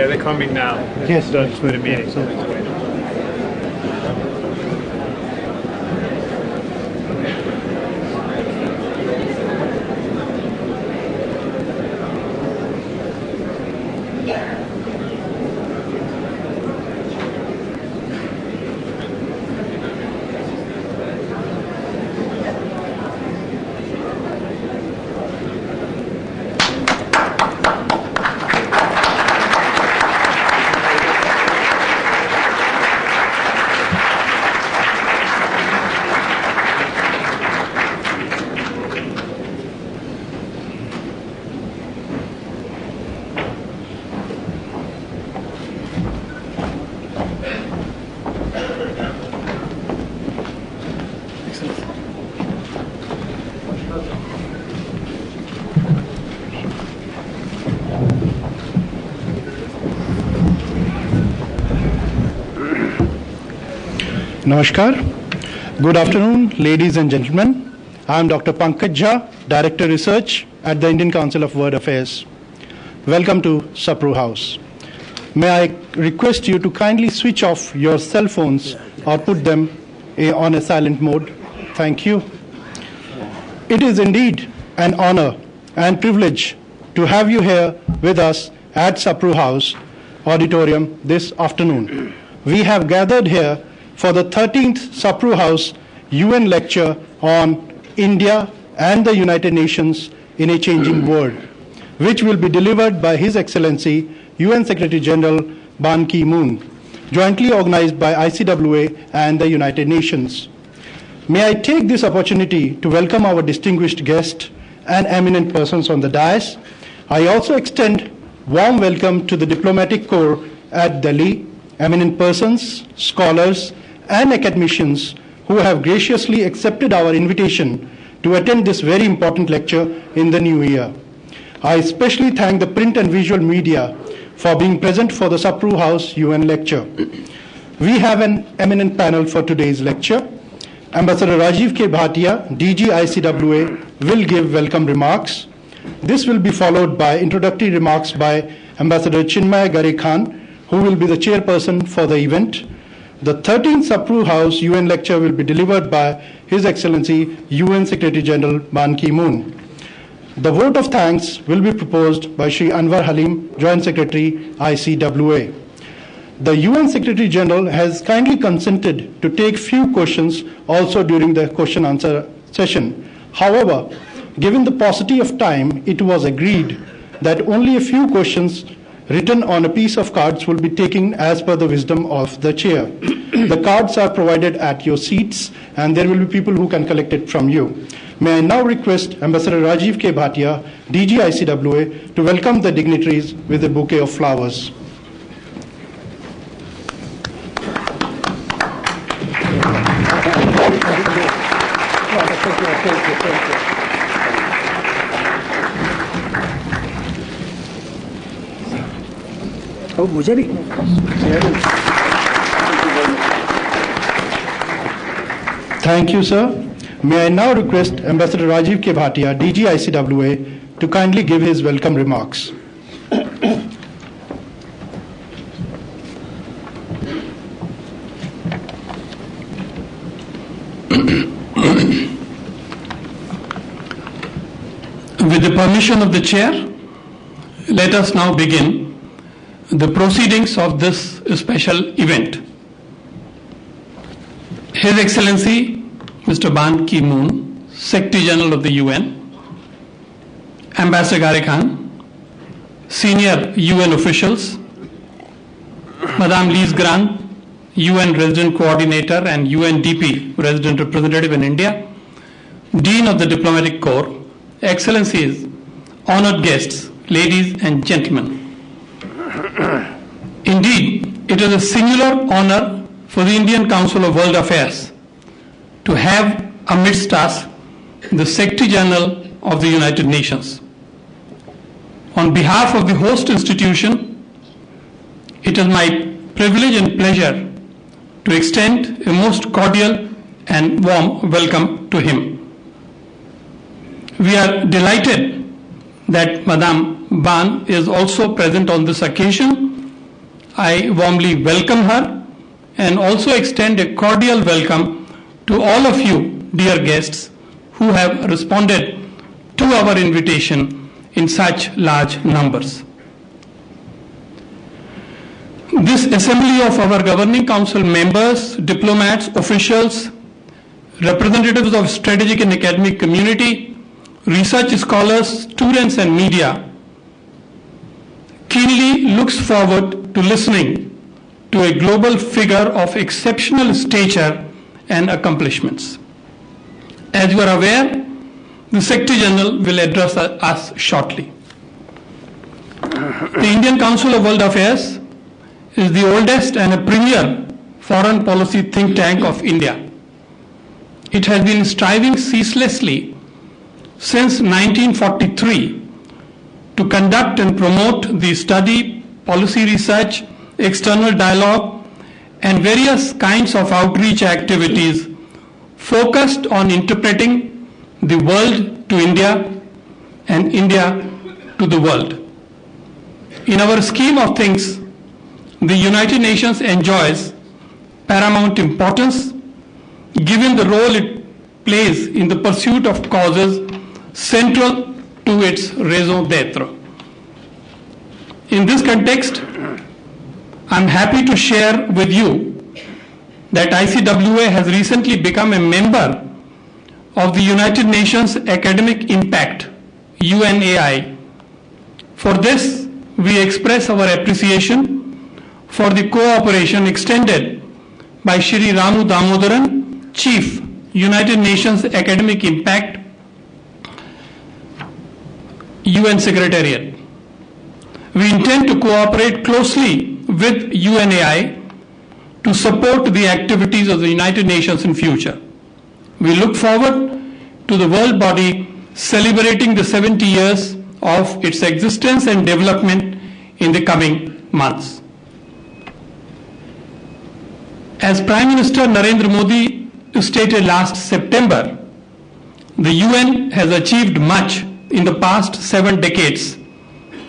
Yeah, they're coming now. Yes. Done for the meeting. Namaskar. Good afternoon, ladies and gentlemen. I am Dr. Pankaj Jha, Director Research at the Indian Council of World Affairs. Welcome to Sapru House. May I request you to kindly switch off your cell phones or put them on a silent mode. Thank you. It is indeed an honor and privilege to have you here with us at Sapru House Auditorium this afternoon. We have gathered here for the 13th Sapru House UN lecture on India and the United Nations in a changing world, which will be delivered by His Excellency UN Secretary General Ban Ki-moon, jointly organized by ICWA and the United Nations. May I take this opportunity to welcome our distinguished guests and eminent persons on the dais. I also extend warm welcome to the diplomatic corps at Delhi, eminent persons, scholars, and academicians who have graciously accepted our invitation to attend this very important lecture in the new year. I especially thank the print and visual media for being present for the Sapru House UN lecture. We have an eminent panel for today's lecture. Ambassador Rajiv K. Bhatia, DG ICWA, will give welcome remarks. This will be followed by introductory remarks by Ambassador Chinmay Gare Khan, who will be the chairperson for the event. The 13th Sapru House UN lecture will be delivered by His Excellency UN Secretary General Ban Ki-moon. The vote of thanks will be proposed by Shri Anwar Halim, Joint Secretary, ICWA. The UN Secretary General has kindly consented to take few questions also during the question answer session. However, given the paucity of time, it was agreed that only a few questions written on a piece of cards will be taken as per the wisdom of the chair. The cards are provided at your seats and there will be people who can collect it from you. May I now request Ambassador Rajiv K. Bhatia, DG ICWA, to welcome the dignitaries with a bouquet of flowers. मुझे भी Thank you, sir. May I now request Ambassador Rajiv K. Bhatia, DG ICWA, to kindly give his welcome remarks. With the permission of the chair, let us now begin the proceedings of this special event. His Excellency Mr. Ban Ki-moon, Secretary General of the UN, Ambassador Gare Khan, senior UN officials, Madame Lise Grant, UN Resident Coordinator and UNDP Resident Representative in India, Dean of the Diplomatic Corps, Excellencies, honored guests, ladies and gentlemen. Indeed, it is a singular honor for the Indian Council of World Affairs to have amidst us the Secretary General of the United Nations. On behalf of the host institution, it is my privilege and pleasure to extend a most cordial and warm welcome to him. We are delighted that Madame Ban is also present on this occasion I warmly welcome her and also extend a cordial welcome to all of you, dear guests, who have responded to our invitation in such large numbers. This assembly of our governing council members, diplomats, officials, representatives of strategic and academic community, research scholars, students and media keenly looks forward to listening to a global figure of exceptional stature and accomplishments. As you are aware, the Secretary General will address us shortly. The Indian Council of World Affairs is the oldest and a premier foreign policy think tank of India. It has been striving ceaselessly since 1943 to conduct and promote the study, policy research, external dialogue, and various kinds of outreach activities focused on interpreting the world to India and India to the world. In our scheme of things, the United Nations enjoys paramount importance given the role it plays in the pursuit of causes central to its raison d'etre. In this context, I am happy to share with you that ICWA has recently become a member of the United Nations Academic Impact, UNAI. For this, we express our appreciation for the cooperation extended by Shri Ramu Damodaran, Chief, United Nations Academic Impact, UN Secretariat. We intend to cooperate closely with UNAI to support the activities of the United Nations in future. We look forward to the world body celebrating the 70 years of its existence and development in the coming months. As Prime Minister Narendra Modi stated last September, the UN has achieved much in the past 7 decades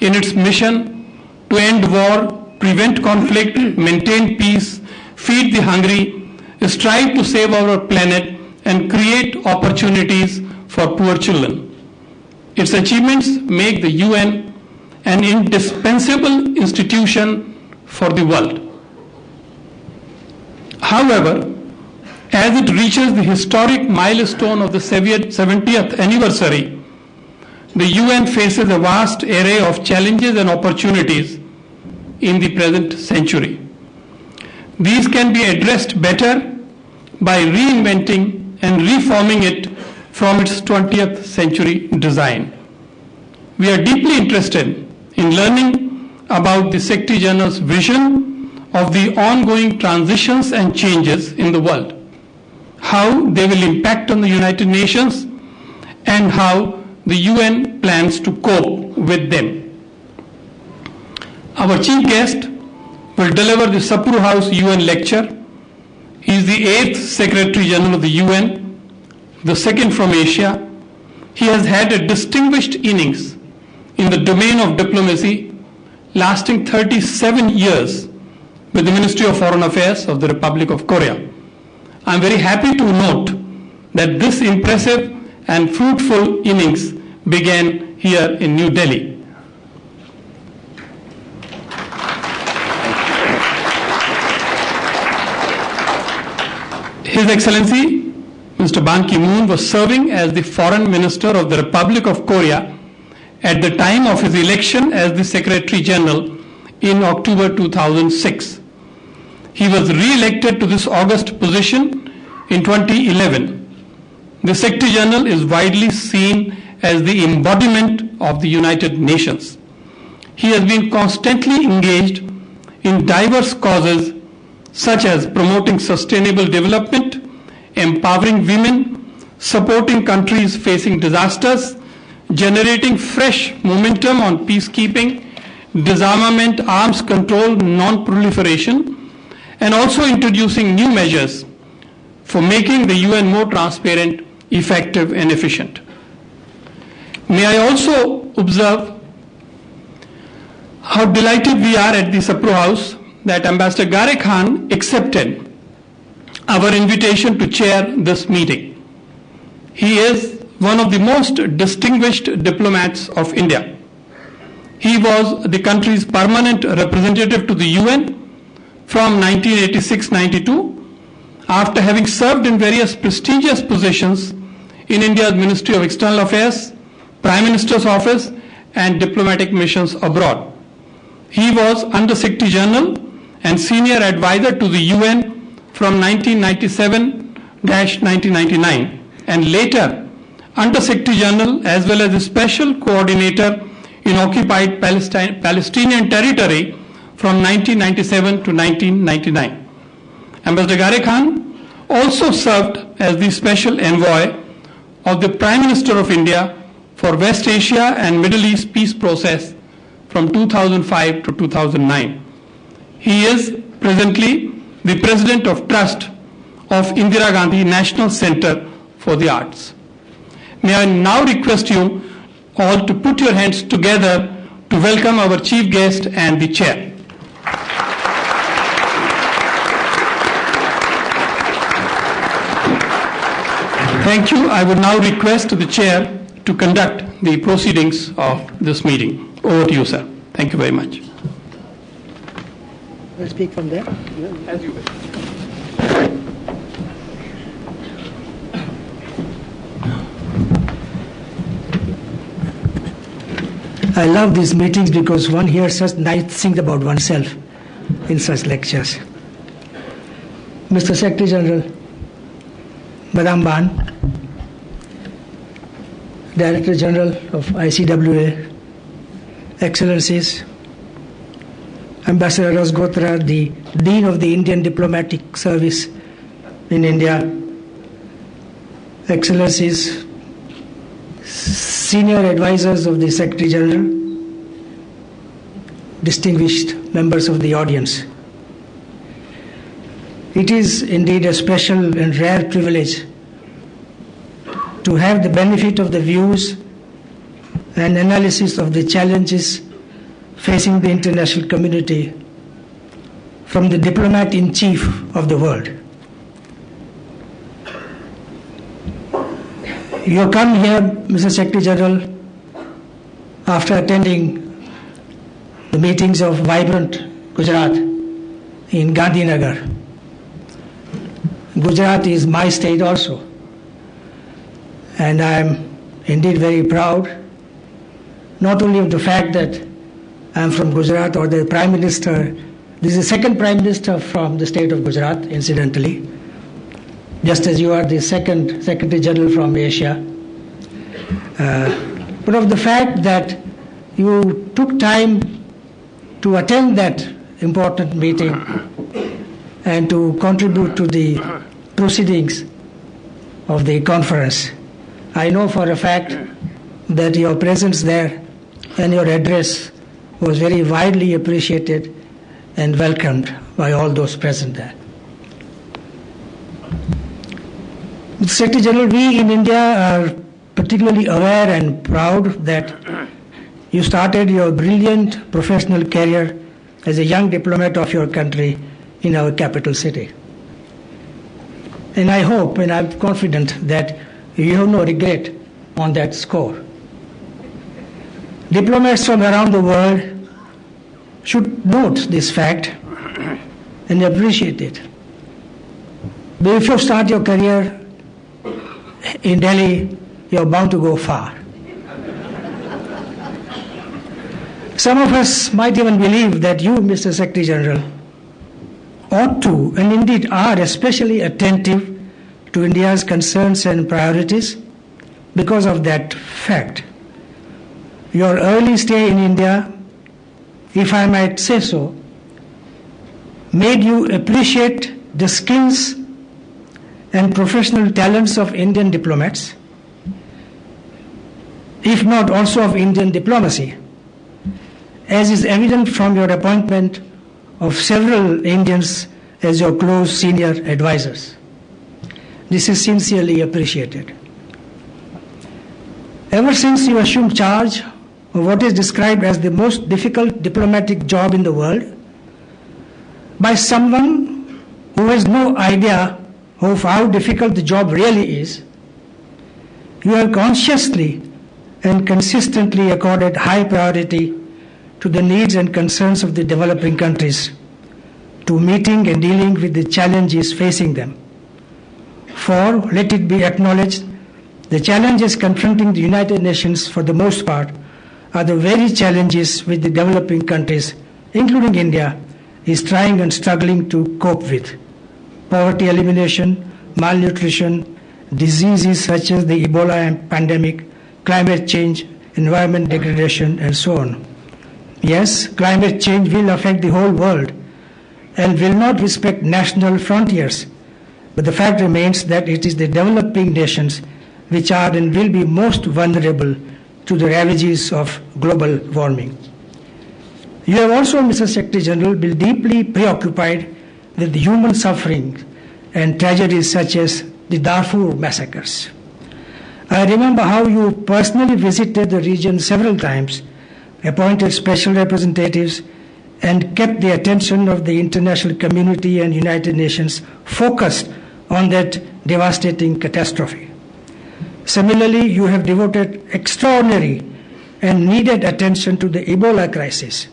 in its mission to end war, prevent conflict, maintain peace, feed the hungry, strive to save our planet, and create opportunities for poor children. Its achievements make the UN an indispensable institution for the world. However, as it reaches the historic milestone of the 70th anniversary, the UN faces a vast array of challenges and opportunities in the present century. These can be addressed better by reinventing and reforming it from its 20th century design. We are deeply interested in learning about the Secretary General's vision of the ongoing transitions and changes in the world, how they will impact on the United Nations, and how the UN plans to cope with them. Our chief guest will deliver the Sapru House UN lecture. He is the 8th Secretary General of the UN, the second from Asia. He has had a distinguished innings in the domain of diplomacy, lasting 37 years with the Ministry of Foreign Affairs of the Republic of Korea. I am very happy to note that this impressive and fruitful innings began here in New Delhi. His Excellency Mr. Ban Ki-moon was serving as the Foreign Minister of the Republic of Korea at the time of his election as the Secretary General in October 2006. He was re-elected to this august position in 2011. The Secretary General is widely seen as the embodiment of the United Nations. He has been constantly engaged in diverse causes such as promoting sustainable development, empowering women, supporting countries facing disasters, generating fresh momentum on peacekeeping, disarmament, arms control, non-proliferation, and also introducing new measures for making the UN more transparent, effective, and efficient. May I also observe how delighted we are at the Sapru House that Ambassador Gare Khan accepted our invitation to chair this meeting. He is one of the most distinguished diplomats of India. He was the country's permanent representative to the UN from 1986-92, after having served in various prestigious positions in India's Ministry of External Affairs, Prime Minister's Office, and diplomatic missions abroad. He was Under Secretary General and Senior Advisor to the UN from 1997-1999, and later Under Secretary General as well as a Special Coordinator in occupied Palestinian territory from 1997 to 1999. Ambassador Gare Khan also served as the Special Envoy of the Prime Minister of India for West Asia and Middle East peace process from 2005 to 2009. He is presently the President of Trust of Indira Gandhi National Center for the Arts. May I now request you all to put your hands together to welcome our chief guest and the chair. Thank you. I would now request the chair to conduct the proceedings of this meeting. Over to you, sir. Thank you very much. I'll speak from there. As you wish. I love these meetings because one hears such nice things about oneself in such lectures. Mr. Secretary General, Madam Ban, Director General of ICWA, Excellencies, Ambassador Rosgotra, the Dean of the Indian Diplomatic Service in India, Excellencies, Senior Advisors of the Secretary General, distinguished members of the audience. It is indeed a special and rare privilege to have the benefit of the views and analysis of the challenges facing the international community from the diplomat-in-chief of the world. You come here, Mr. Secretary General, after attending the meetings of Vibrant Gujarat in Gandhinagar. Gujarat is my state also, and I am indeed very proud, not only of the fact that I am from Gujarat or the Prime Minister. This is the second Prime Minister from the state of Gujarat, incidentally, just as you are the second Secretary General from Asia. But of the fact that you took time to attend that important meeting and to contribute to the proceedings of the conference. I know for a fact that your presence there and your address was very widely appreciated and welcomed by all those present there. Mr. Secretary General, we in India are particularly aware and proud that you started your brilliant professional career as a young diplomat of your country in our capital city. And I hope and I'm confident that you have no regret on that score. Diplomats from around the world should note this fact and appreciate it. But if you start your career in Delhi, you're bound to go far. Some of us might even believe that you, Mr. Secretary General, ought to, and indeed are, especially attentive to India's concerns and priorities because of that fact. Your early stay in India, if I might say so, made you appreciate the skills and professional talents of Indian diplomats, if not also of Indian diplomacy, as is evident from your appointment of several Indians as your close senior advisors. This is sincerely appreciated. Ever since you assumed charge of what is described as the most difficult diplomatic job in the world, by someone who has no idea of how difficult the job really is, you have consciously and consistently accorded high priority to the needs and concerns of the developing countries, to meeting and dealing with the challenges facing them. For, let it be acknowledged, the challenges confronting the United Nations for the most part are the very challenges which the developing countries, including India, is trying and struggling to cope with. Poverty elimination, malnutrition, diseases such as the Ebola pandemic, climate change, environment degradation, and so on. Yes, climate change will affect the whole world and will not respect national frontiers, but the fact remains that it is the developing nations which are and will be most vulnerable to the ravages of global warming. You have also, Mr. Secretary General, been deeply preoccupied with the human suffering and tragedies such as the Darfur massacres. I remember how you personally visited the region several times, appointed special representatives, and kept the attention of the international community and United Nations focused on that devastating catastrophe. Similarly, you have devoted extraordinary and needed attention to the Ebola crisis.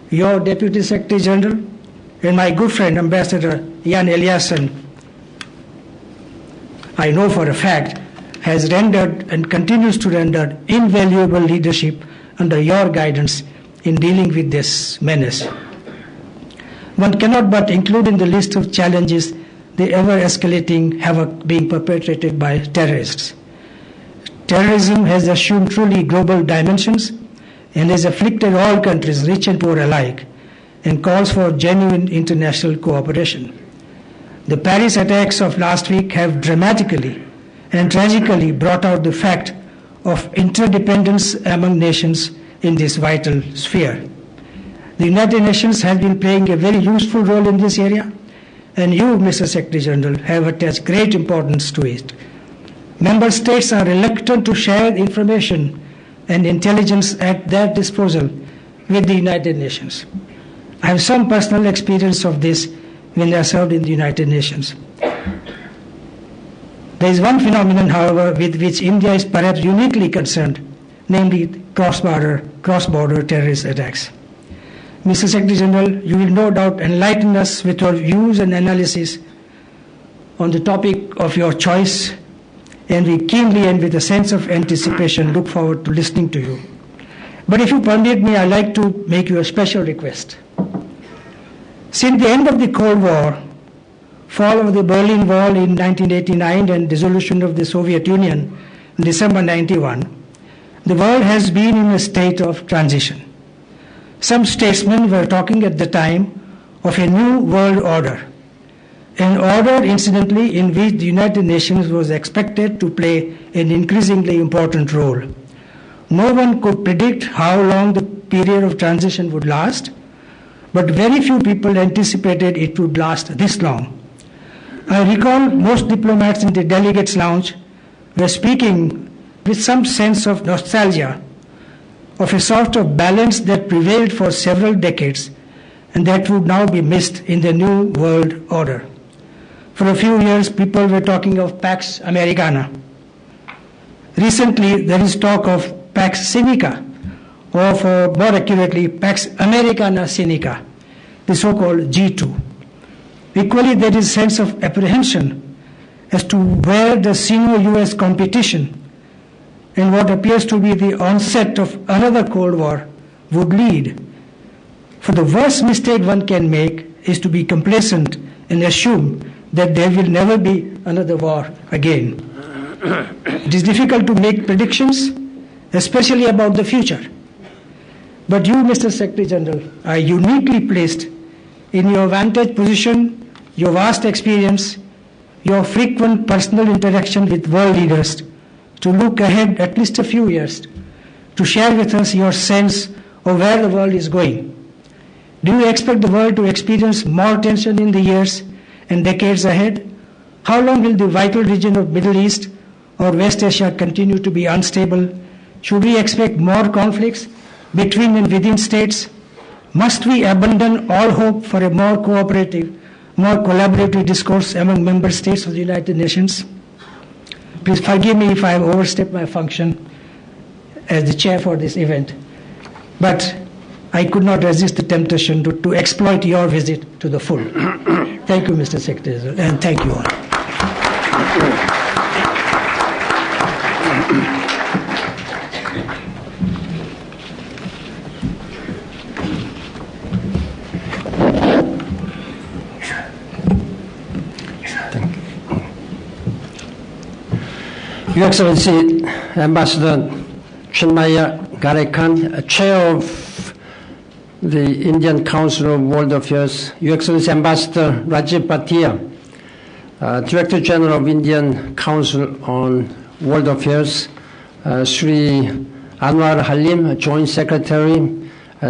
Your Deputy Secretary General and my good friend Ambassador Jan Eliasson, I know for a fact, has rendered and continues to render invaluable leadership under your guidance in dealing with this menace. One cannot but include in the list of challenges the ever-escalating havoc being perpetrated by terrorists. Terrorism has assumed truly global dimensions and has afflicted all countries, rich and poor alike, and calls for genuine international cooperation. The Paris attacks of last week have dramatically and tragically brought out the fact of interdependence among nations in this vital sphere. The United Nations has been playing a very useful role in this area, and you, Mr. Secretary General, have attached great importance to it. Member states are reluctant to share information and intelligence at their disposal with the United Nations. I have some personal experience of this when I served in the United Nations. There is one phenomenon, however, with which India is perhaps uniquely concerned, namely cross-border terrorist attacks. Mr. Secretary General, you will no doubt enlighten us with your views and analysis on the topic of your choice, and we keenly and with a sense of anticipation look forward to listening to you. But if you permit me, I'd like to make you a special request. Since the end of the Cold War, fall of the Berlin Wall in 1989 and dissolution of the Soviet Union in December 91, the world has been in a state of transition. Some statesmen were talking at the time of a new world order, an order, incidentally, in which the United Nations was expected to play an increasingly important role. No one could predict how long the period of transition would last, but very few people anticipated it would last this long. I recall most diplomats in the delegates' lounge were speaking with some sense of nostalgia of a sort of balance that prevailed for several decades and that would now be missed in the new world order. For a few years, people were talking of Pax Americana. Recently, there is talk of Pax Sinica, or for more accurately, Pax Americana Sinica, the so-called G2. Equally, there is a sense of apprehension as to where the Sino-US competition and what appears to be the onset of another Cold War would lead. For the worst mistake one can make is to be complacent and assume that there will never be another war again. It is difficult to make predictions, especially about the future. But you, Mr. Secretary General, are uniquely placed in your vantage position, your vast experience, your frequent personal interaction with world leaders to look ahead at least a few years, to share with us your sense of where the world is going. Do you expect the world to experience more tension in the years and decades ahead? How long will the vital region of Middle East or West Asia continue to be unstable? Should we expect more conflicts between and within states, Must we abandon all hope for a more cooperative, more collaborative discourse among member states of the United Nations? Please forgive me if I have overstepped my function as the chair for this event, but I could not resist the temptation to exploit your visit to the full. Thank you, Mr. Secretary General, and thank you all. Your Excellency, Ambassador Chinmaya Garekan, Chair of the Indian Council of World Affairs, Your Excellency Ambassador Rajiv Bhatia, Director General of Indian Council on World Affairs, Sri Anwar Halim, Joint Secretary,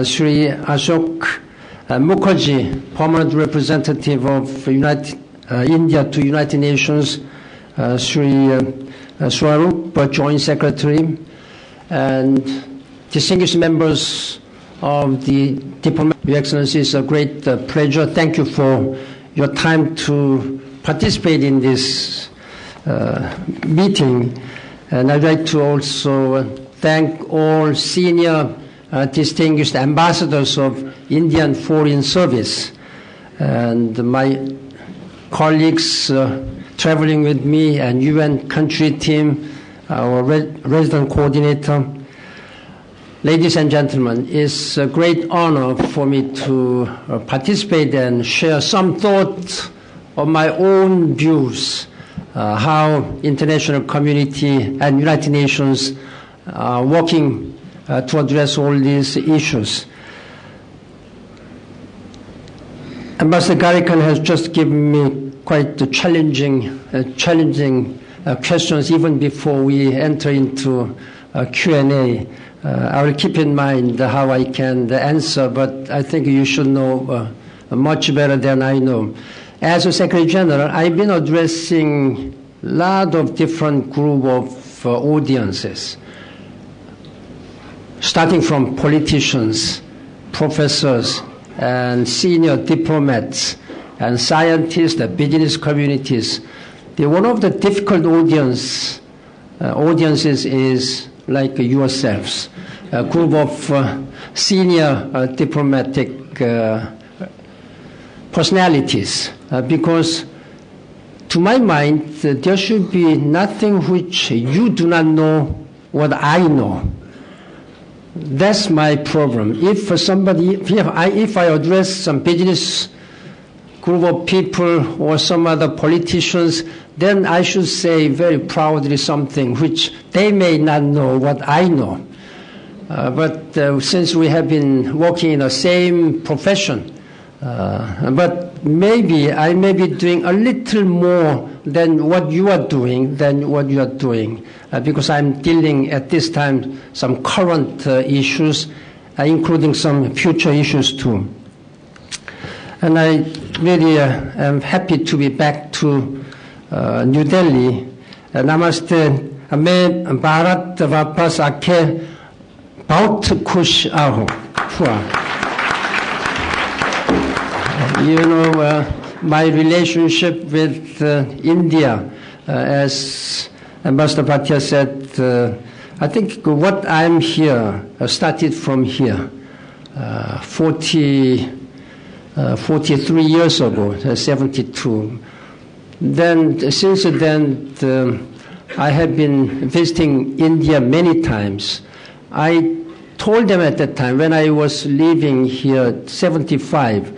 Sri Ashok Mukherjee, Permanent Representative of India to United Nations, Sri Swarup, Joint Secretary, and distinguished members of the diplomat. Your Excellency, it's a great pleasure. Thank you for your time to participate in this meeting. And I'd like to also thank all senior distinguished ambassadors of Indian Foreign Service and my colleagues traveling with me and UN country team, our resident coordinator. Ladies and gentlemen, it's a great honor for me to participate and share some thoughts of my own views, how international community and United Nations are working to address all these issues. Ambassador Garekan has just given me quite challenging questions even before we enter into Q&A. I will keep in mind how I can answer, but I think you should know much better than I know. As a Secretary General, I've been addressing a lot of different group of audiences, starting from politicians, professors, and senior diplomats, and scientists, the business communities. One of the difficult audiences is like yourselves, a group of senior diplomatic personalities, because to my mind, there should be nothing which you do not know what I know. That's my problem. If I address some business group of people or some other politicians, then I should say very proudly something which they may not know what I know. But since we have been working in the same profession, but maybe I may be doing a little more than what you are doing, because I'm dealing at this time some current issues, including some future issues too. And I really am happy to be back to New Delhi. Namaste. मैं भारत वापस आके बहुत खुश हूँ. You know, my relationship with India, as Ambassador Bhatia said, I think what I'm here started from here, 43 years ago, 72. Then, since then, I have been visiting India many times. I told them at that time, when I was leaving here, 75,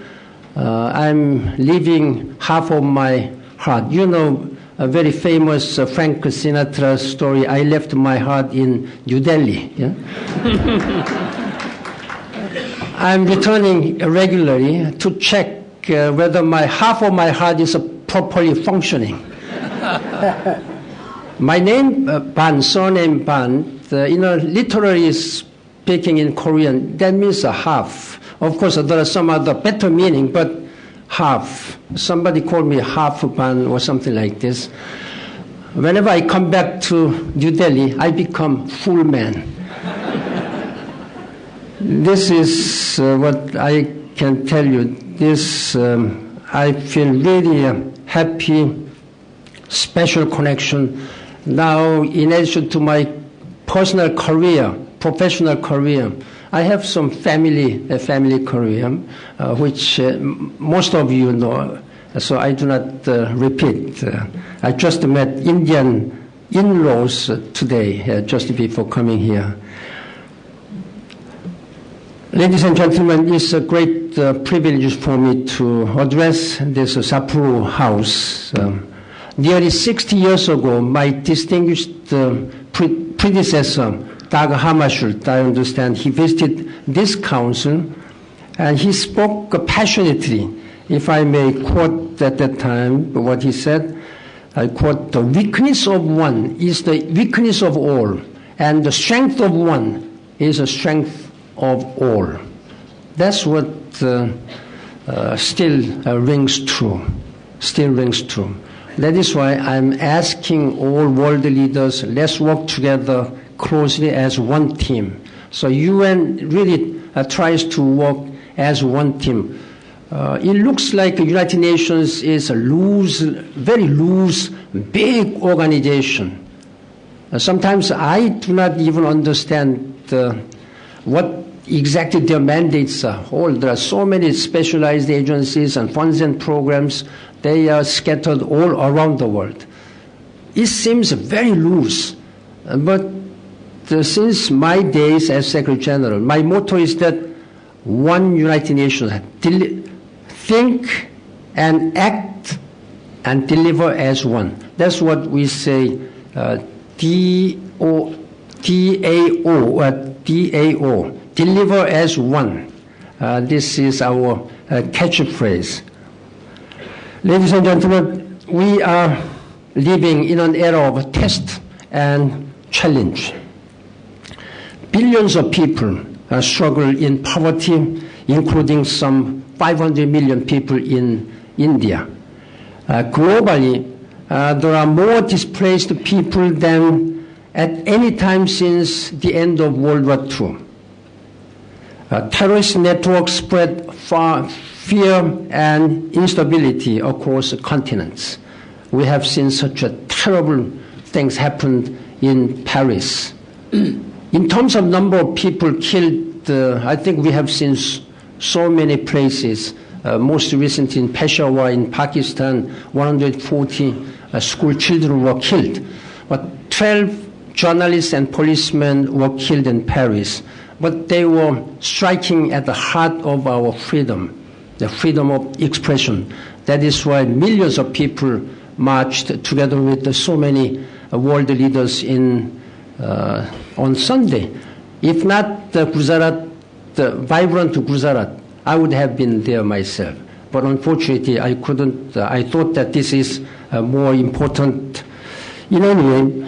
I'm leaving half of my heart. You know, a very famous Frank Sinatra story, I left my heart in New Delhi. Yeah? I'm returning regularly to check whether half of my heart is properly functioning. My name, Ban, surname Ban, literally speaking in Korean, that means a half. Of course, there are some other better meaning, but half. Somebody called me half Ban or something like this. Whenever I come back to New Delhi, I become full man. This is what I can tell you. This I feel really happy, special connection. Now, in addition to my personal career, professional career, I have some family career, which most of you know, so I do not repeat. I just met Indian in-laws today, just before coming here. Ladies and gentlemen, it's a great privilege for me to address this Sapru House. Nearly 60 years ago, my distinguished predecessor, Dag Hammarskjöld, I understand, he visited this council and he spoke passionately. If I may quote at that time what he said, I quote, "The weakness of one is the weakness of all, and the strength of one is the strength of all." That's what still rings true. Still rings true. That is why I'm asking all world leaders, let's work together closely as one team. So UN really tries to work as one team. It looks like the United Nations is a very loose, big organization. Sometimes I do not even understand what exactly their mandates are. There are so many specialized agencies and funds and programs. They are scattered all around the world. It seems very loose, but since my days as Secretary General, my motto is that one United Nations, think and act and deliver as one. That's what we say, DAO, deliver as one. This is our catchphrase. Ladies and gentlemen, we are living in an era of test and challenge. Billions of people struggle in poverty, including some 500 million people in India. Globally, there are more displaced people than at any time since the end of World War II. Terrorist networks spread fear and instability across continents. We have seen such a terrible things happen in Paris. In terms of number of people killed, I think we have seen so many places. Most recently in Peshawar in Pakistan, 140 school children were killed. But 12 journalists and policemen were killed in Paris. But they were striking at the heart of our freedom, the freedom of expression. That is why millions of people marched together with so many world leaders on Sunday. If not Gujarat, the vibrant Gujarat, I would have been there myself. But unfortunately, I couldn't. I thought that this is more important. In any way,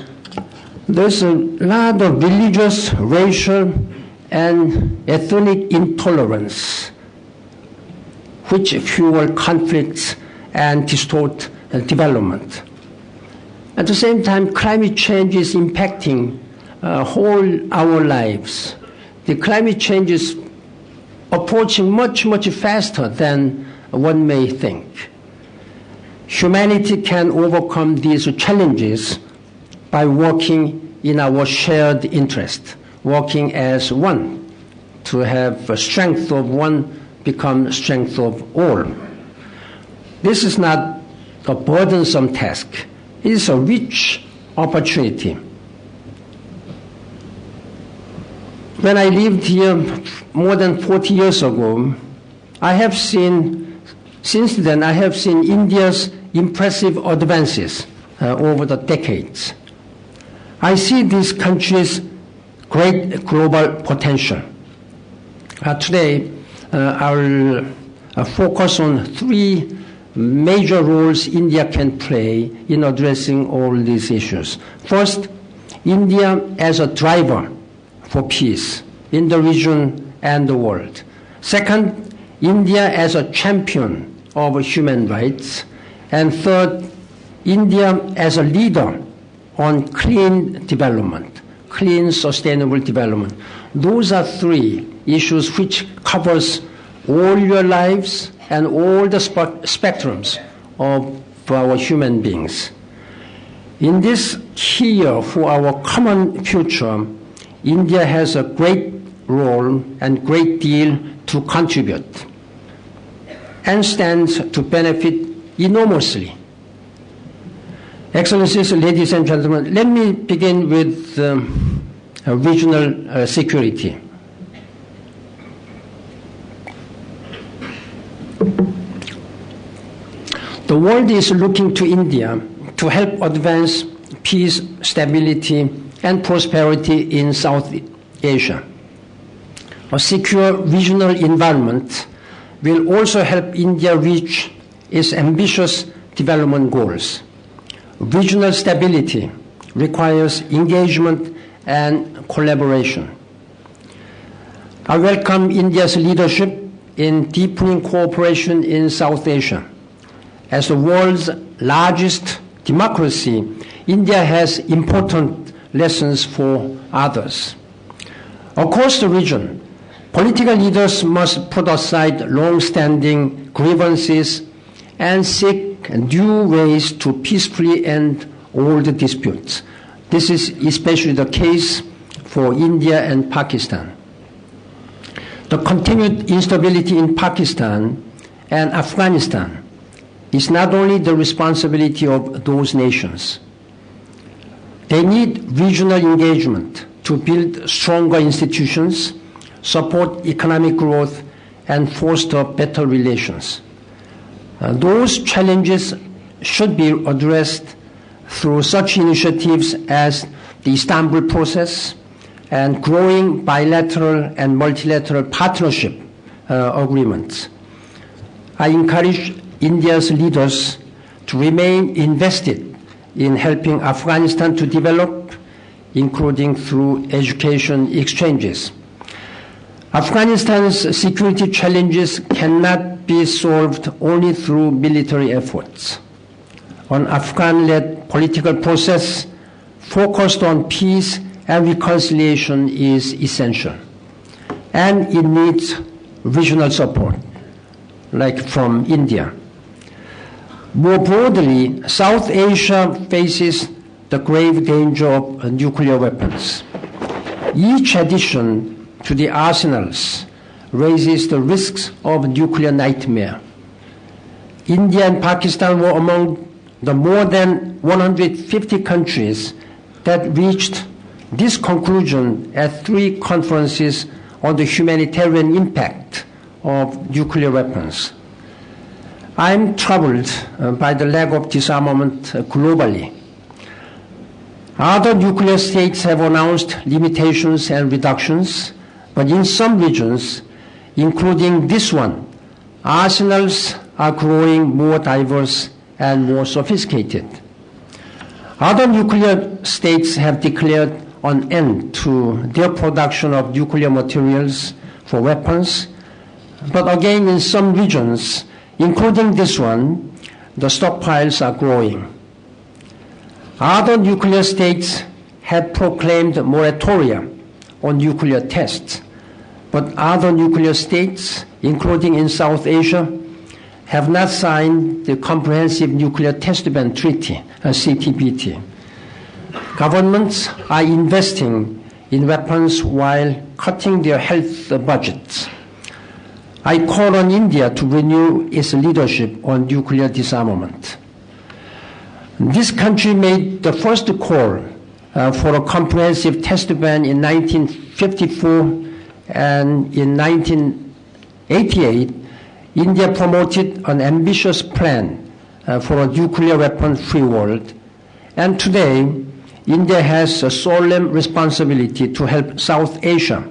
there's a lot of religious, racial, and ethnic intolerance which fuel conflicts and distort development. At the same time, climate change is impacting our lives. The climate change is approaching much, much faster than one may think. Humanity can overcome these challenges by working in our shared interest, working as one, to have the strength of one become strength of all. This is not a burdensome task. It is a rich opportunity. When I lived here more than 40 years ago, since then I have seen India's impressive advances over the decades. I see this country's great global potential. Today, I'll focus on three major roles India can play in addressing all these issues. First, India as a driver for peace in the region and the world. Second, India as a champion of human rights. And third, India as a leader on clean development, clean, sustainable development. Those are three issues which covers all your lives and all the spectrums of our human beings. In this key year for our common future, India has a great role and great deal to contribute and stands to benefit enormously. Excellencies, ladies and gentlemen, let me begin with regional security. The world is looking to India to help advance peace, stability, and prosperity in South Asia. A secure regional environment will also help India reach its ambitious development goals. Regional stability requires engagement and collaboration. I welcome India's leadership in deepening cooperation in South Asia. As the world's largest democracy, India has important lessons for others. Across the region, political leaders must put aside long-standing grievances and seek due ways to peacefully end all the disputes. This is especially the case for India and Pakistan. The continued instability in Pakistan and Afghanistan is not only the responsibility of those nations. They need regional engagement to build stronger institutions, support economic growth, and foster better relations. Those challenges should be addressed through such initiatives as the Istanbul process and growing bilateral and multilateral partnership agreements. I encourage India's leaders to remain invested in helping Afghanistan to develop, including through education exchanges. Afghanistan's security challenges cannot be solved only through military efforts. An Afghan-led political process focused on peace and reconciliation is essential, and it needs regional support, like from India. More broadly, South Asia faces the grave danger of nuclear weapons. Each addition to the arsenals raises the risks of nuclear nightmare. India and Pakistan were among the more than 150 countries that reached this conclusion at 3 conferences on the humanitarian impact of nuclear weapons. I am troubled by the lack of disarmament globally. Other nuclear states have announced limitations and reductions, but in some regions, including this one, arsenals are growing more diverse and more sophisticated. Other nuclear states have declared an end to their production of nuclear materials for weapons, but again in some regions, including this one, the stockpiles are growing. Other nuclear states have proclaimed moratoria on nuclear tests, but other nuclear states, including in South Asia, have not signed the Comprehensive Nuclear Test Ban Treaty, CTBT. Governments are investing in weapons while cutting their health budgets. I call on India to renew its leadership on nuclear disarmament. This country made the first call for a comprehensive test ban in 1954, and in 1988, India promoted an ambitious plan for a nuclear weapon-free world. And today, India has a solemn responsibility to help South Asia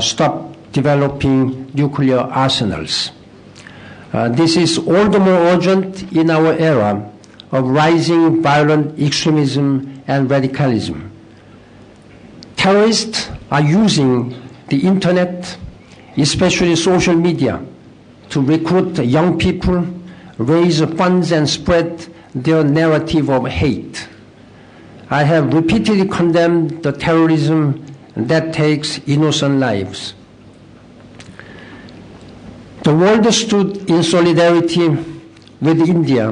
stop developing nuclear arsenals. This is all the more urgent in our era of rising violent extremism and radicalism. Terrorists are using the internet, especially social media, to recruit young people, raise funds, and spread their narrative of hate. I have repeatedly condemned the terrorism that takes innocent lives. The world stood in solidarity with India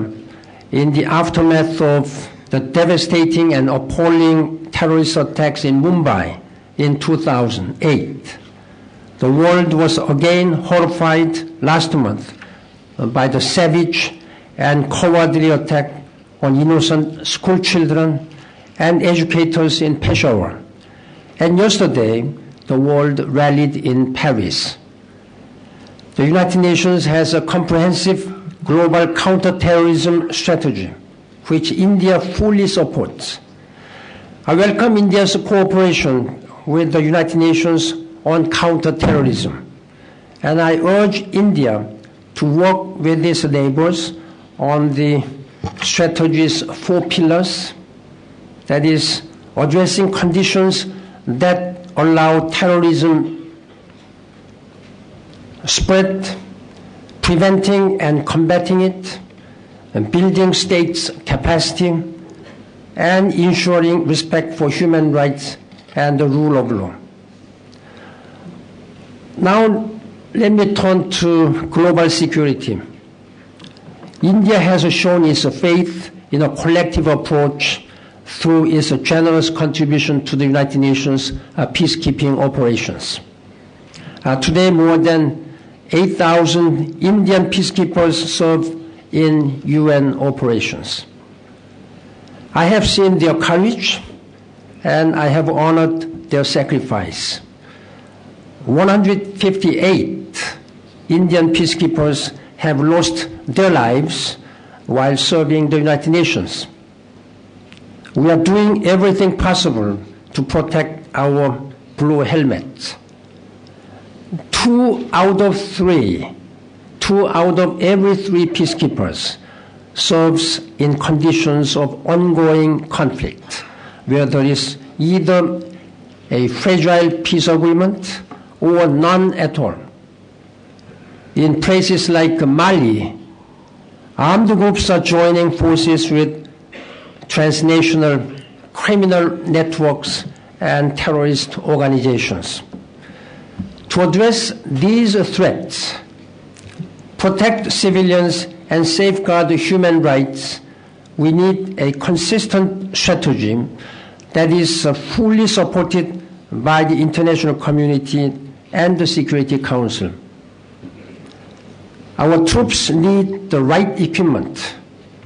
in the aftermath of the devastating and appalling terrorist attacks in Mumbai in 2008. The world was again horrified last month by the savage and cowardly attack on innocent school children and educators in Peshawar. And yesterday, the world rallied in Paris. The United Nations has a comprehensive global counterterrorism strategy, which India fully supports. I welcome India's cooperation with the United Nations on counterterrorism, and I urge India to work with its neighbors on the strategy's 4 pillars, that is, addressing conditions that allow terrorism spread, preventing and combating it, and building states' capacity, and ensuring respect for human rights and the rule of law. Now, let me turn to global security. India has shown its faith in a collective approach through its generous contribution to the United Nations peacekeeping operations. Today, more than 8,000 Indian peacekeepers serve in UN operations. I have seen their courage and I have honored their sacrifice. 158 Indian peacekeepers have lost their lives while serving the United Nations. We are doing everything possible to protect our blue helmets. 2 out of every 3 peacekeepers serves in conditions of ongoing conflict, where there is either a fragile peace agreement or none at all. In places like Mali, armed groups are joining forces with transnational criminal networks and terrorist organizations. To address these threats, protect civilians, and safeguard human rights, we need a consistent strategy that is fully supported by the international community and the Security Council. Our troops need the right equipment,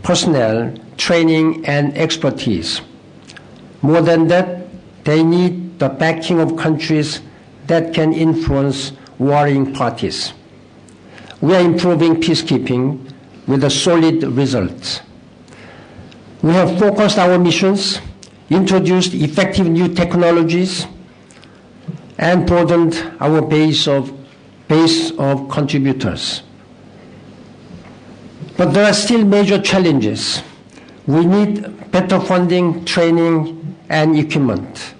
personnel, training, and expertise. More than that, they need the backing of countries that can influence warring parties. We are improving peacekeeping with solid results. We have focused our missions, introduced effective new technologies, and broadened our base of contributors. But there are still major challenges. We need better funding, training, and equipment.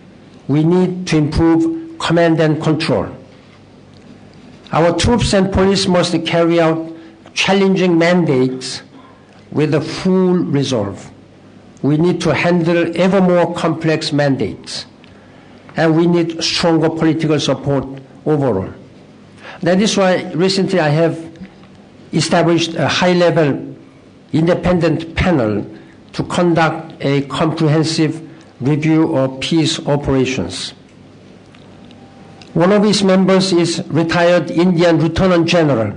We need to improve command and control. Our troops and police must carry out challenging mandates with a full resolve. We need to handle ever more complex mandates, and we need stronger political support overall. That is why recently I have established a high-level independent panel to conduct a comprehensive review of peace operations. One of its members is retired Indian Lieutenant General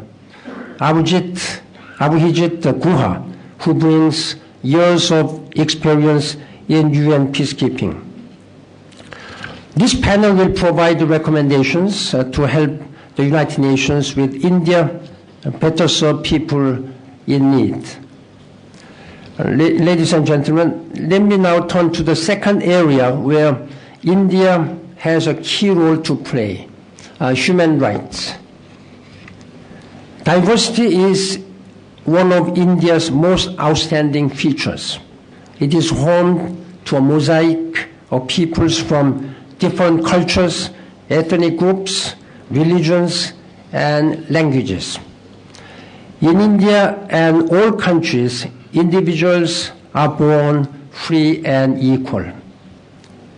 Abhijit Guha, who brings years of experience in UN peacekeeping. This panel will provide recommendations to help the United Nations with India better serve people in need. Ladies and gentlemen, let me now turn to the second area where India has a key role to play, human rights. Diversity is one of India's most outstanding features. It is home to a mosaic of peoples from different cultures, ethnic groups, religions, and languages. In India and all countries, individuals are born free and equal.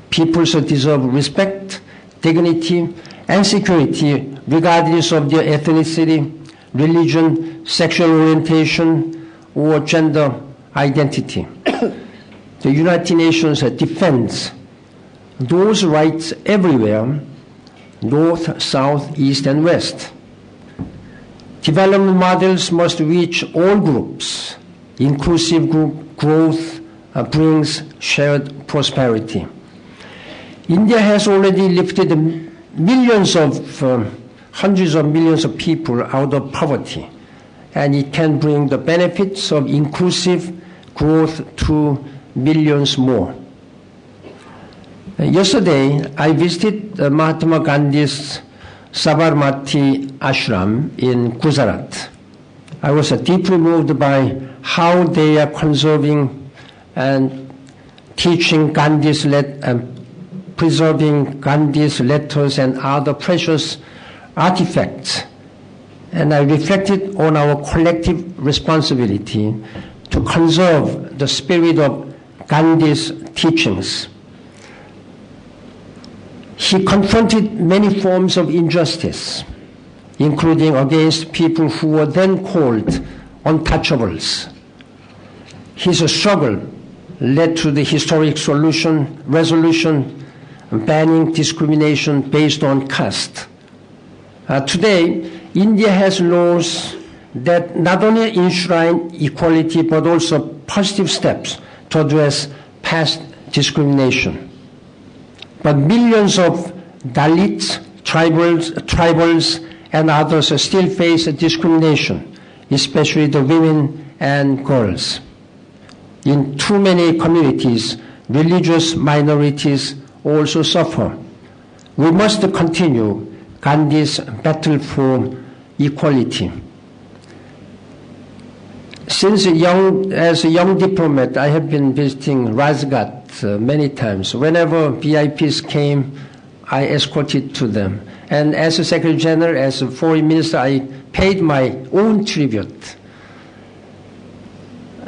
Peoples deserve respect, dignity, and security regardless of their ethnicity, religion, sexual orientation, or gender identity. The United Nations defends those rights everywhere, north, south, east, and west. Development models must reach all groups. Inclusive group growth brings shared prosperity. India has already lifted millions of, hundreds of millions of people out of poverty, and it can bring the benefits of inclusive growth to millions more. Yesterday, I visited Mahatma Gandhi's Sabarmati Ashram in Gujarat. I was deeply moved by how they are conserving and teaching Gandhi's preserving Gandhi's letters and other precious artifacts. And I reflected on our collective responsibility to conserve the spirit of Gandhi's teachings. He confronted many forms of injustice, including against people who were then called untouchables. His struggle led to the historic resolution banning discrimination based on caste. Today, India has laws that not only enshrine equality but also positive steps to address past discrimination. But millions of Dalits, tribals, and others still face discrimination, especially the women and girls. In too many communities, religious minorities also suffer. We must continue Gandhi's battle for equality. As a young diplomat, I have been visiting Rajghat many times. Whenever VIPs came, I escorted to them. And as a Secretary General, as a Foreign Minister, I paid my own tribute.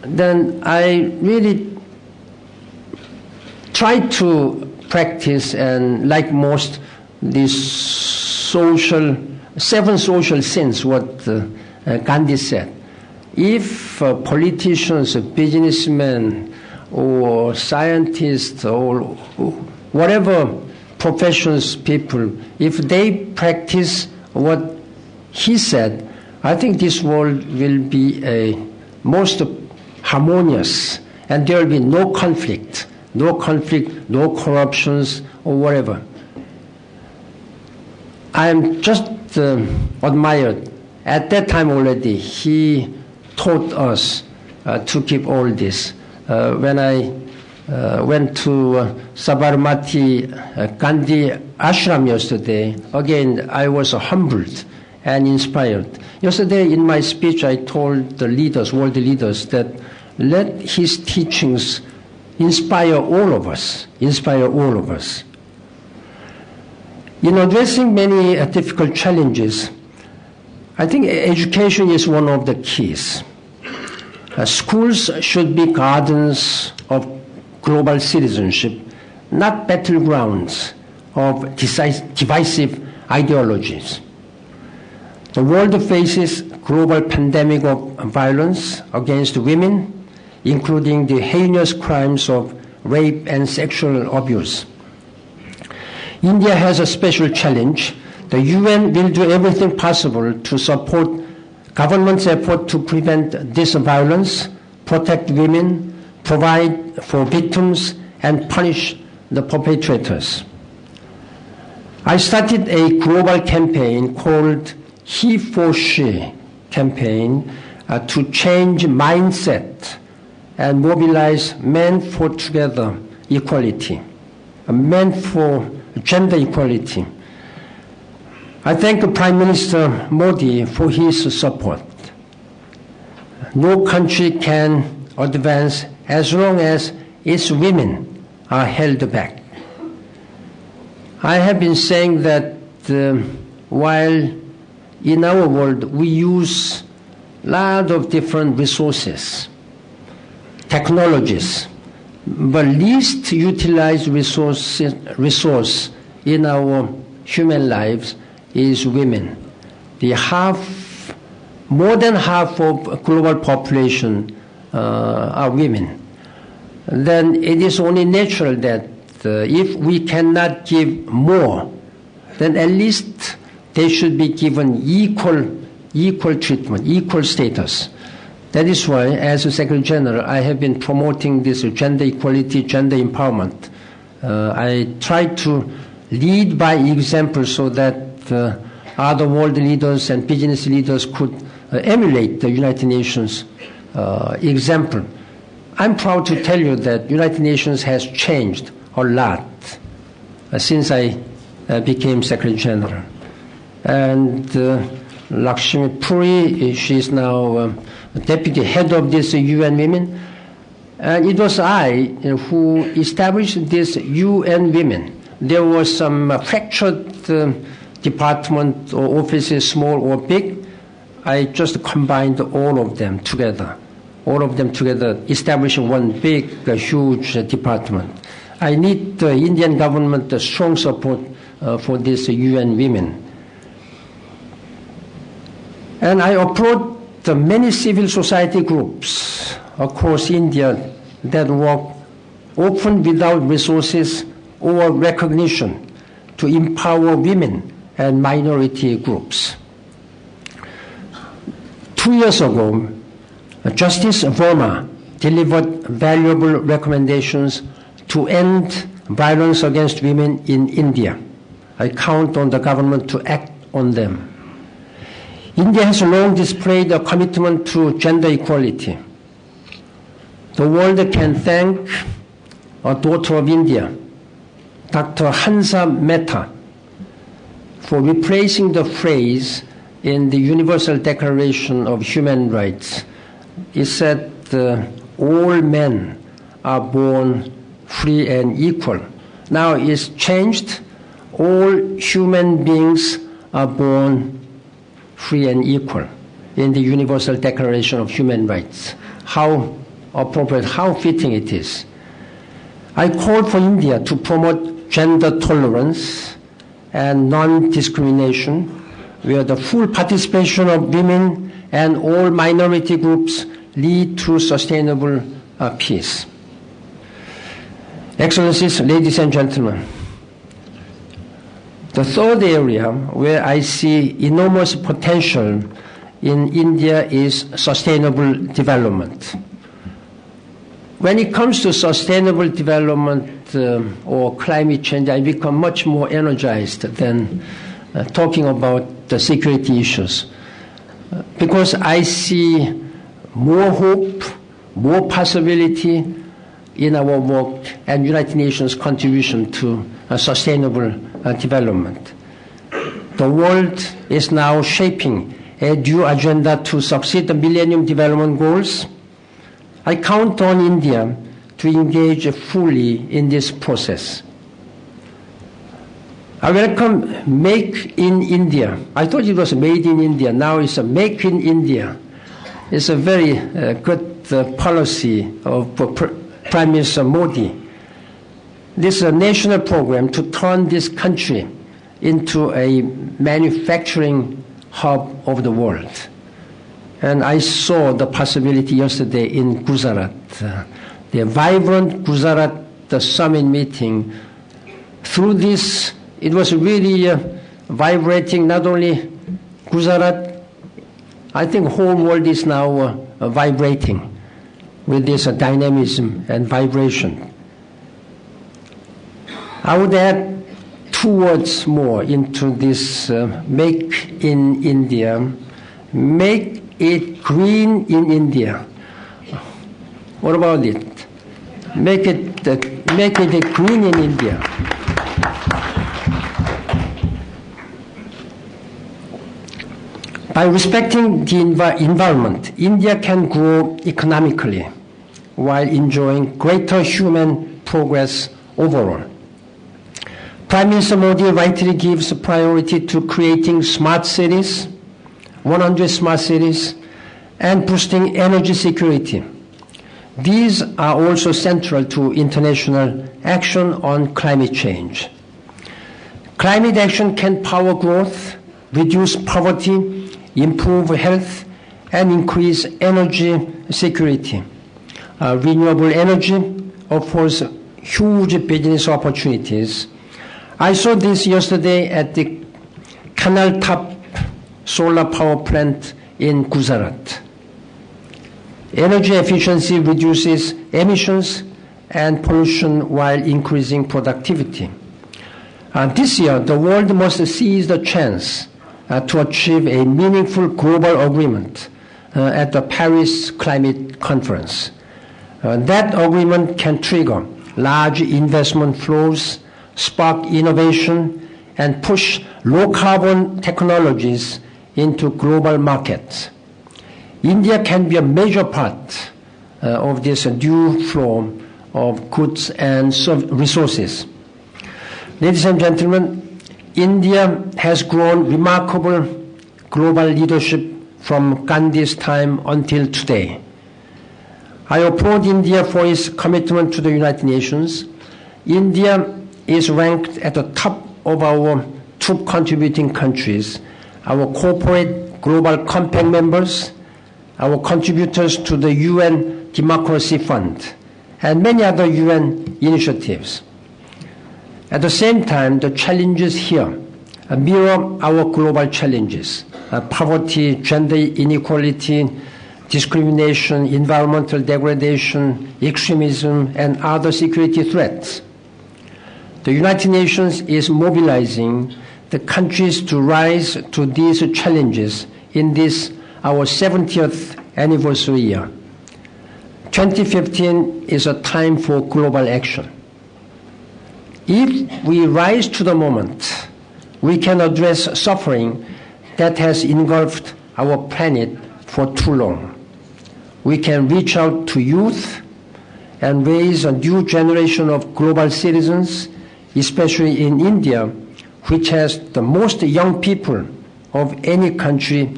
Then I really tried to practice, and like most, these seven social sins, what Gandhi said. If politicians, businessmen, or scientists, or whatever professions people, if they practice what he said, I think this world will be a most harmonious, and there will be no conflict, no corruptions, or whatever. I am just admired. At that time already, he taught us to keep all this. When I went to Sabarmati Gandhi Ashram yesterday, again, I was humbled and inspired. Yesterday in my speech, I told the leaders, world leaders, that let his teachings inspire all of us, In addressing many difficult challenges, I think education is one of the keys. Schools should be gardens of global citizenship, not battlegrounds of divisive ideologies. The world faces global pandemic of violence against women, including the heinous crimes of rape and sexual abuse. India has a special challenge. The UN will do everything possible to support government's effort to prevent this violence, protect women, provide for victims, and punish the perpetrators. I started a global campaign called He for She campaign to change mindset and mobilize men for together equality, men for gender equality. I thank Prime Minister Modi for his support. No country can advance as long as its women are held back. I have been saying that while in our world we use a lot of different resources, technologies, but least utilized resource in our human lives is women. The half more than half of global population are women, then it is only natural that if we cannot give more, then at least they should be given equal treatment, equal status. That is why, as a Secretary General, I have been promoting this gender equality, gender empowerment. I try to lead by example so that other world leaders and business leaders could emulate the United Nations example. I'm proud to tell you that United Nations has changed a lot since I became Secretary General. And Lakshmi Puri, she is now deputy head of this UN Women. And it was I who established this UN Women. There was some fractured department or offices, small or big. I just combined all of them together, establishing one big, huge department. I need the Indian government strong support for this UN Women. And I approached the many civil society groups across India that work often without resources or recognition to empower women and minority groups. 2 years ago, Justice Verma delivered valuable recommendations to end violence against women in India. I count on the government to act on them. India has long displayed a commitment to gender equality. The world can thank a daughter of India, Dr. Hansa Mehta, for replacing the phrase in the Universal Declaration of Human Rights. It said, all men are born free and equal. Now it's changed, all human beings are born free and equal in the Universal Declaration of Human Rights. How appropriate, how fitting it is. I call for India to promote gender tolerance and non-discrimination, where the full participation of women and all minority groups lead to sustainable peace. Excellencies, ladies and gentlemen, the third area where I see enormous potential in India is sustainable development. When it comes to sustainable development or climate change, I become much more energized than talking about the security issues, because I see more hope, more possibility in our work and United Nations contribution to sustainable development. The world is now shaping a new agenda to succeed the Millennium Development Goals. I count on India to engage fully in this process. I welcome Make in India. I thought it was Made in India. Now it's a Make in India. It's a very good policy of Prime Minister Modi. This is a national program to turn this country into a manufacturing hub of the world. And I saw the possibility yesterday in Gujarat. The vibrant Gujarat summit meeting. Through this, it was really vibrating not only Gujarat, I think the whole world is now vibrating with this dynamism and vibration. I would add 2 words more into this Make in India. Make it green in India. What about it? Make it green in India. By respecting the environment, India can grow economically while enjoying greater human progress overall. Prime Minister Modi rightly gives priority to creating smart cities, 100 smart cities, and boosting energy security. These are also central to international action on climate change. Climate action can power growth, reduce poverty, improve health, and increase energy security. Renewable energy offers huge business opportunities. I saw this yesterday at the Canal Top solar power plant in Gujarat. Energy efficiency reduces emissions and pollution while increasing productivity. This year, the world must seize the chance to achieve a meaningful global agreement at the Paris Climate Conference. That agreement can trigger large investment flows, spark innovation, and push low-carbon technologies into global markets. India can be a major part of this new flow of goods and resources. Ladies and gentlemen, India has grown remarkable global leadership from Gandhi's time until today. I applaud India for its commitment to the United Nations. India is ranked at the top of our troop contributing countries, our corporate global compact members, our contributors to the UN Democracy Fund, and many other UN initiatives. At the same time, the challenges here mirror our global challenges: poverty, gender inequality, discrimination, environmental degradation, extremism, and other security threats. The United Nations is mobilizing the countries to rise to these challenges in this, our 70th anniversary year. 2015 is a time for global action. If we rise to the moment, we can address suffering that has engulfed our planet for too long. We can reach out to youth and raise a new generation of global citizens, especially in India, which has the most young people of any country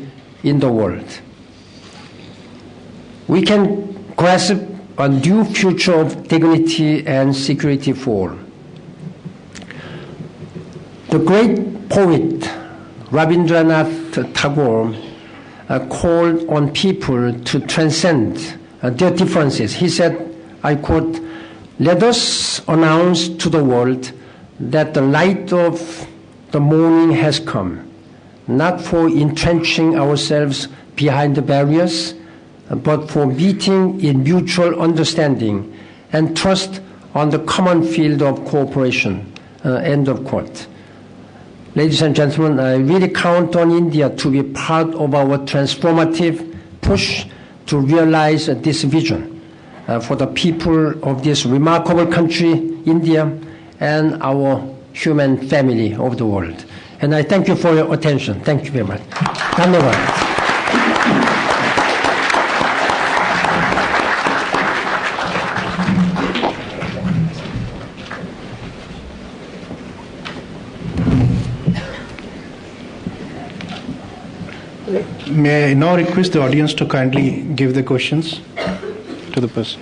in the world. We can grasp a new future of dignity and security for all. The great poet Rabindranath Tagore called on people to transcend their differences. He said, I quote, "Let us announce to the world that the light of the morning has come, not for entrenching ourselves behind the barriers, but for meeting in mutual understanding and trust on the common field of cooperation." End of quote. Ladies and gentlemen, I really count on India to be part of our transformative push to realize this vision for the people of this remarkable country, India, and our human family of the world. And I thank you for your attention. Thank you very much. Dhanyavad. May I now request the audience to kindly give the questions to the person.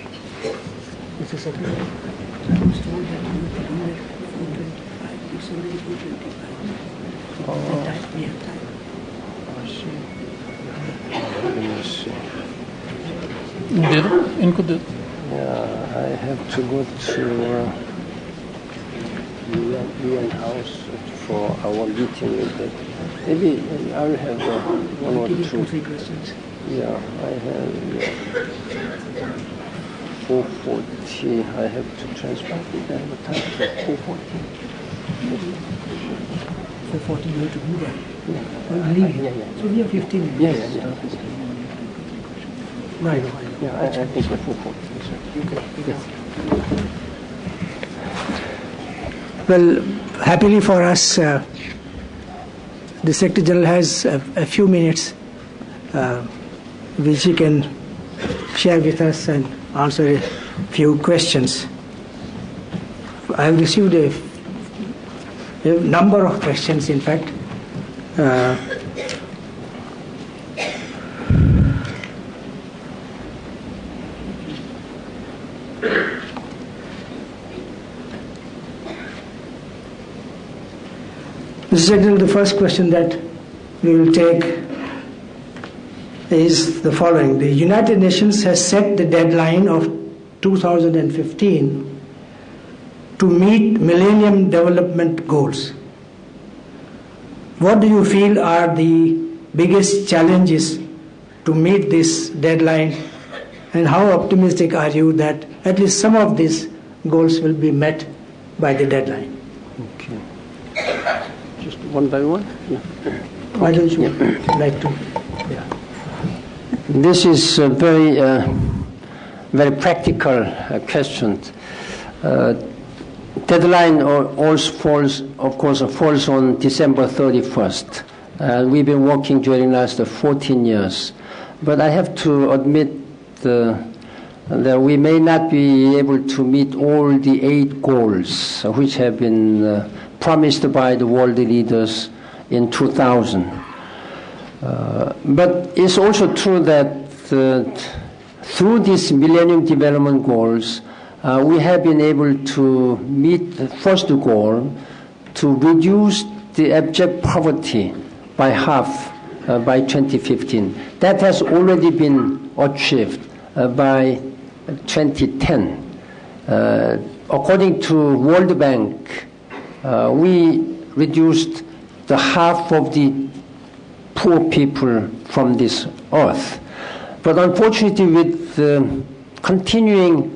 Yeah, I have to go to UN House for our meeting with them. Maybe I will have one or two. 3 questions. Yeah, I have 4:40. I have to transport it. I have a time for 4:40. 4:40 you have to do that. Yeah. So we have 15 minutes. Yeah. Right. Yeah, I think 4:40. Yes. Well, happily for us, the Secretary General has a few minutes which he can share with us and answer a few questions. I have received a number of questions, in fact. Mr. Secretary, the first question that we will take is the following. The United Nations has set the deadline of 2015 to meet Millennium Development Goals. What do you feel are the biggest challenges to meet this deadline, and how optimistic are you that at least some of these goals will be met by the deadline? Okay. Just one by one? Yeah. Why don't you like to? Yeah. This is a very, very practical question. Deadline also falls, of course, falls on December 31st. We've been working during the last 14 years. But I have to admit that we may not be able to meet all the 8 goals which have been promised by the world leaders in 2000. But it's also true that through these Millennium Development Goals, we have been able to meet the first goal, to reduce the abject poverty by half by 2015. That has already been achieved by 2010. According to World Bank, we reduced the half of the poor people from this earth. But unfortunately, with the continuing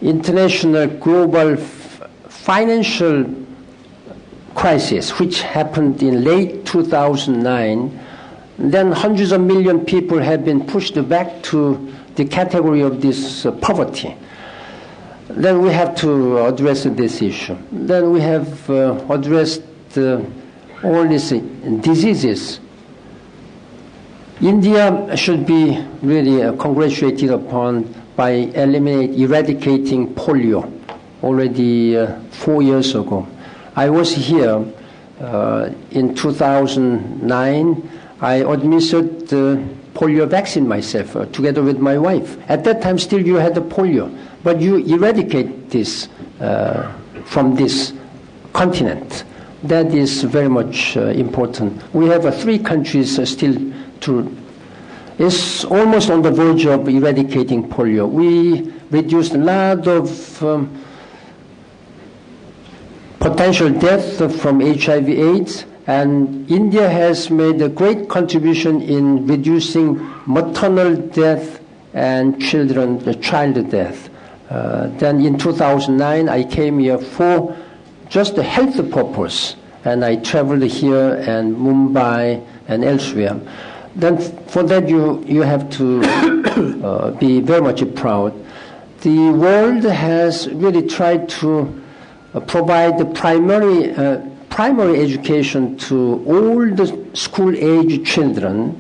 international global financial crisis, which happened in late 2009, then hundreds of millions of people have been pushed back to the category of this poverty. Then we have to address this issue. Then we have addressed all these diseases. India should be really congratulated upon by eradicating polio already 4 years ago. I was here in 2009. I administered the polio vaccine myself together with my wife. At that time still you had the polio, but you eradicate this from this continent. That is very much important. We have 3 countries still it's almost on the verge of eradicating polio. We reduced a lot of potential death from HIV/AIDS, and India has made a great contribution in reducing maternal death and child death. Then in 2009, I came here for just a health purpose, and I traveled here and Mumbai and elsewhere. Then for that you have to be very much proud. The world has really tried to provide the primary education to all the school-age children,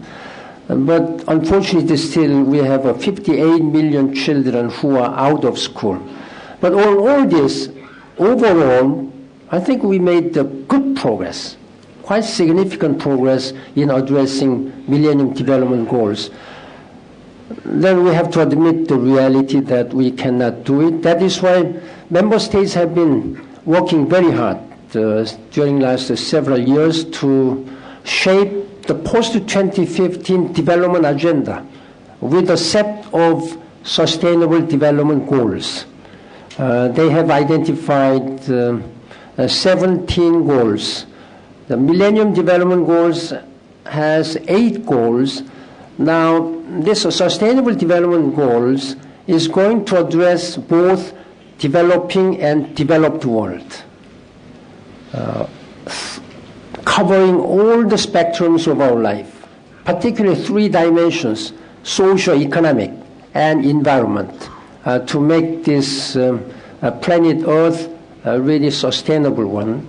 but unfortunately still we have 58 million children who are out of school. But all this, overall, I think we made good progress, quite significant progress in addressing Millennium Development Goals. Then we have to admit the reality that we cannot do it. That is why member states have been working very hard during the last several years to shape the post-2015 development agenda with a set of sustainable development goals. They have identified 17 goals. The Millennium Development Goals has 8 goals. Now, this Sustainable Development Goals is going to address both developing and developed world, covering all the spectrums of our life, particularly 3 dimensions, socio-economic and environment, to make this planet Earth a really sustainable one.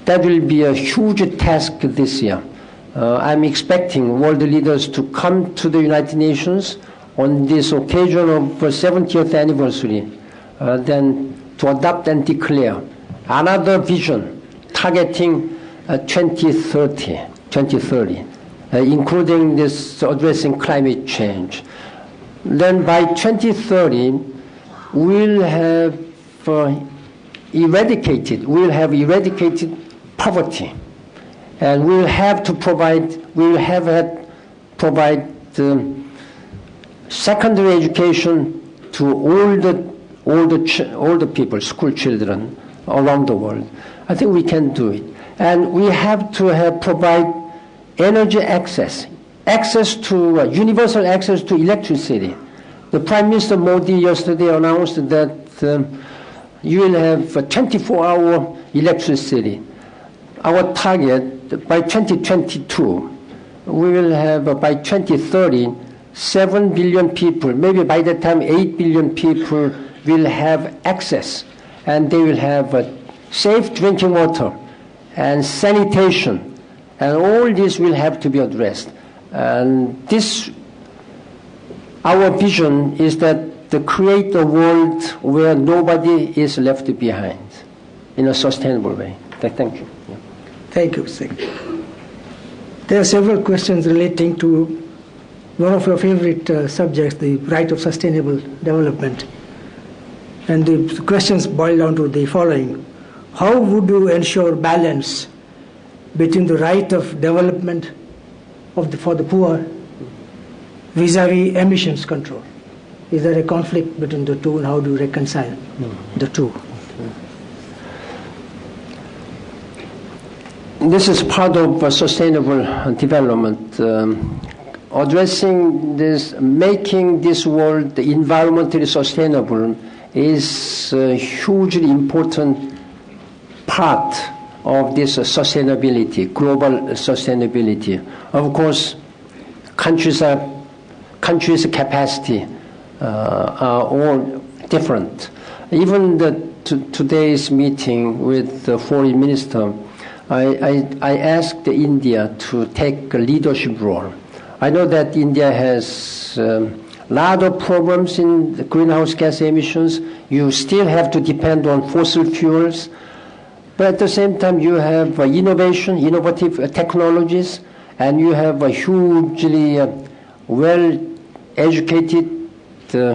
That will be a huge task this year. I'm expecting world leaders to come to the United Nations on this occasion of 70th anniversary, then to adopt and declare another vision targeting 2030, including this addressing climate change. Then by 2030, we'll have eradicated poverty, and we'll have had provide secondary education to all the people, school children around the world. I think we can do it. And we have to provide energy access to universal access to electricity. The Prime Minister Modi yesterday announced that you will have 24-hour electricity. Our target by 2022, we will have by 2030, 7 billion people, maybe by that time 8 billion people will have access, and they will have safe drinking water and sanitation, and all this will have to be addressed. And this, our vision is that to create a world where nobody is left behind in a sustainable way. Thank you. Thank you, Secretary. There are several questions relating to one of your favorite subjects, the right of sustainable development. And the questions boil down to the following. How would you ensure balance between the right of development for the poor vis-a-vis emissions control? Is there a conflict between the two, and how do you reconcile the two? This is part of sustainable development. Addressing this, making this world environmentally sustainable is a hugely important part of this sustainability, global sustainability. Of course, countries' capacity are all different. Even today's meeting with the foreign minister, I asked India to take a leadership role. I know that India has a lot of problems in the greenhouse gas emissions. You still have to depend on fossil fuels, but at the same time you have innovative technologies, and you have a hugely well-educated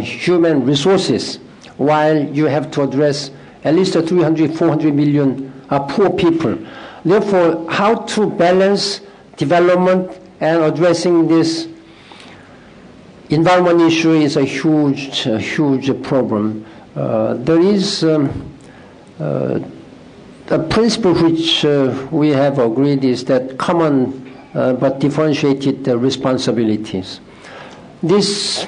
human resources, while you have to address at least 300, 400 million poor people. Therefore, how to balance development and addressing this environment issue is a huge problem. There is a principle which we have agreed is that common but differentiated responsibilities. This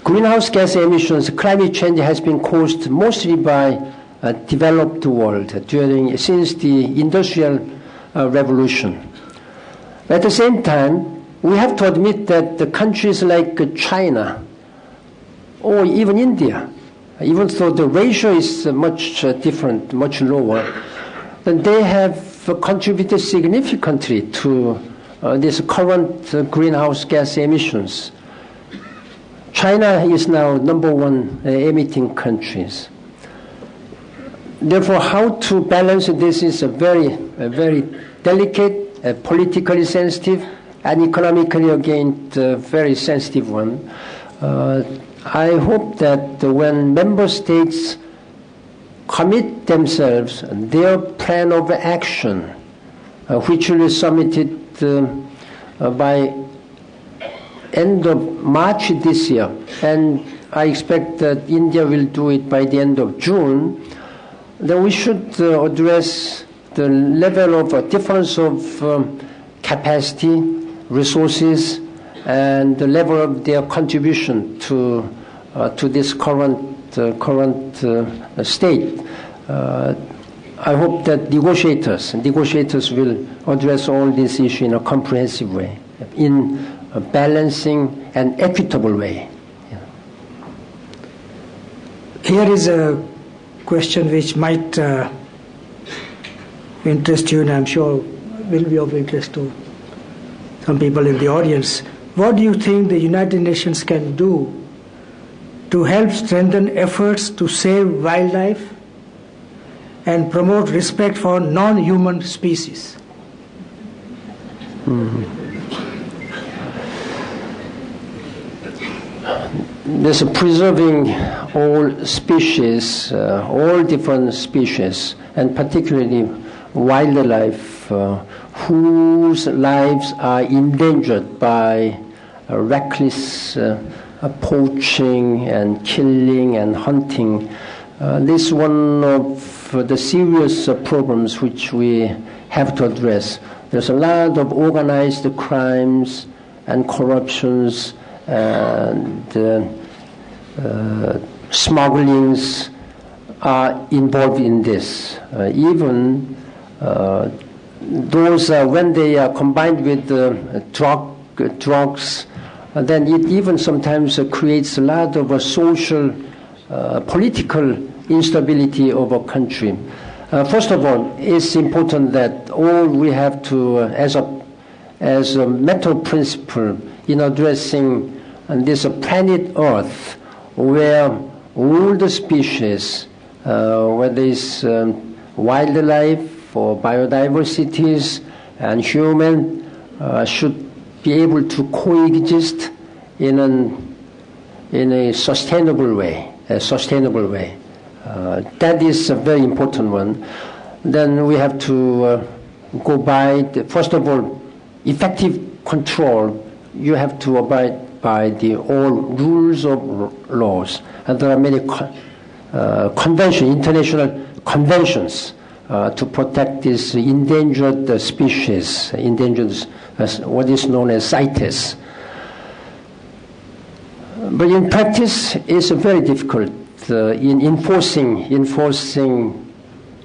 greenhouse gas emissions, climate change has been caused mostly by developed world since the Industrial Revolution. At the same time, we have to admit that the countries like China or even India, even though the ratio is much different, much lower, then they have contributed significantly to this current greenhouse gas emissions. China is now #1 emitting countries. Therefore, how to balance this is a very delicate, politically sensitive, and economically, again, very sensitive one. I hope that when member states commit themselves, their plan of action, which will be submitted by end of March this year, and I expect that India will do it by the end of June, then we should address the level of difference of capacity, resources, and the level of their contribution to this current state. I hope that negotiators will address all these issues in a comprehensive way, in a balancing and equitable way. Yeah. Here is a question which might interest you, and I'm sure will be of interest to some people in the audience. What do you think the United Nations can do to help strengthen efforts to save wildlife and promote respect for non-human species? There's preserving all species, all different species, and particularly wildlife whose lives are endangered by reckless poaching and killing and hunting. This is one of the serious problems which we have to address. There's a lot of organized crimes and corruptions and smugglings are involved in this. Even those, when they are combined with drugs, then it even sometimes creates a lot of social, political instability of a country. First of all, it's important that all we have to, as a matter principle in addressing this planet Earth, where all the species, whether it's wildlife or biodiversities and human, should be able to coexist in a sustainable way. That is a very important one. Then we have to go by, first of all, effective control. You have to abide by the all rules of laws. And there are many international conventions to protect these endangered species, what is known as CITES. But in practice, it's very difficult in enforcing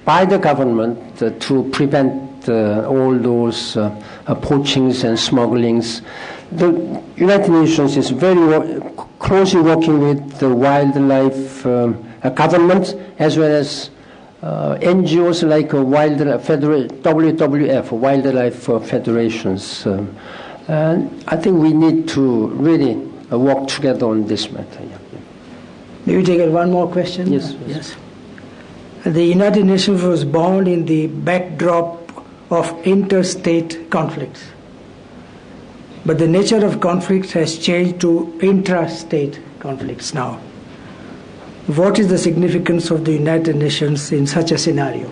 by the government to prevent all those poachings and smugglings. The United Nations is very closely working with the wildlife governments as well as NGOs like WWF, Wildlife Federations. And I think we need to really work together on this matter. Maybe take one more question? Yes. The United Nations was born in the backdrop of interstate conflicts. But the nature of conflicts has changed to intrastate conflicts now. What is the significance of the United Nations in such a scenario?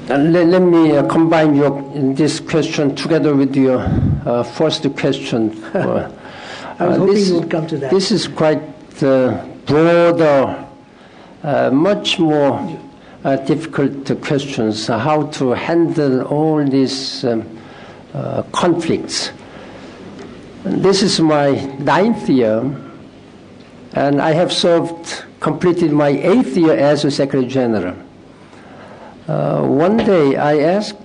Let me combine this question together with your first question. I was hoping you would come to that. This is quite broader, much more difficult questions, how to handle all these conflicts. This is my 9th year, and I have completed my 8th year as a Secretary General. One day I asked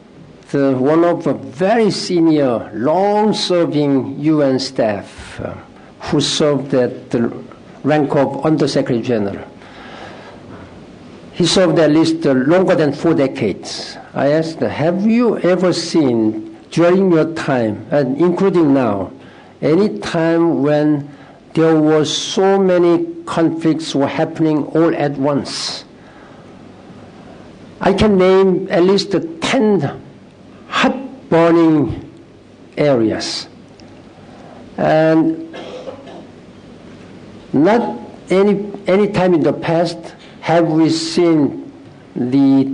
one of the very senior, long-serving UN staff who served at the rank of Under-Secretary General. He served at least longer than 4 decades. I asked, have you ever seen during your time, and including now, any time when there was so many conflicts were happening all at once? I can name at least 10 hot burning areas. And not any time in the past have we seen the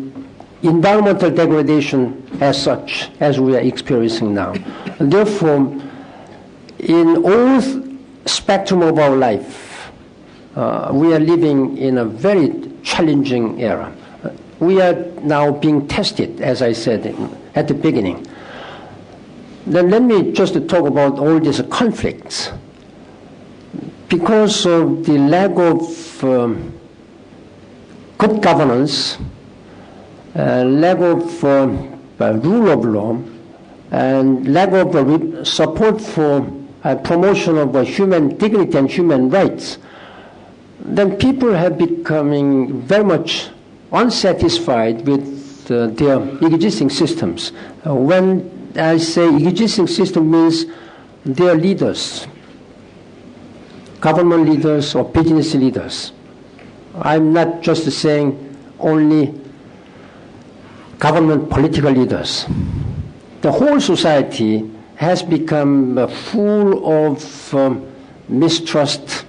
environmental degradation as such as we are experiencing now. And therefore, in all spectrum of our life, we are living in a very challenging era. We are now being tested, as I said at the beginning. Then let me just talk about all these conflicts. Because of the lack of good governance, lack of rule of law, and lack of support for promotion of human dignity and human rights, then people have becoming very much unsatisfied with their existing systems. When I say existing system means their leaders, government leaders or business leaders. I'm not just saying only government political leaders. The whole society has become full of mistrust,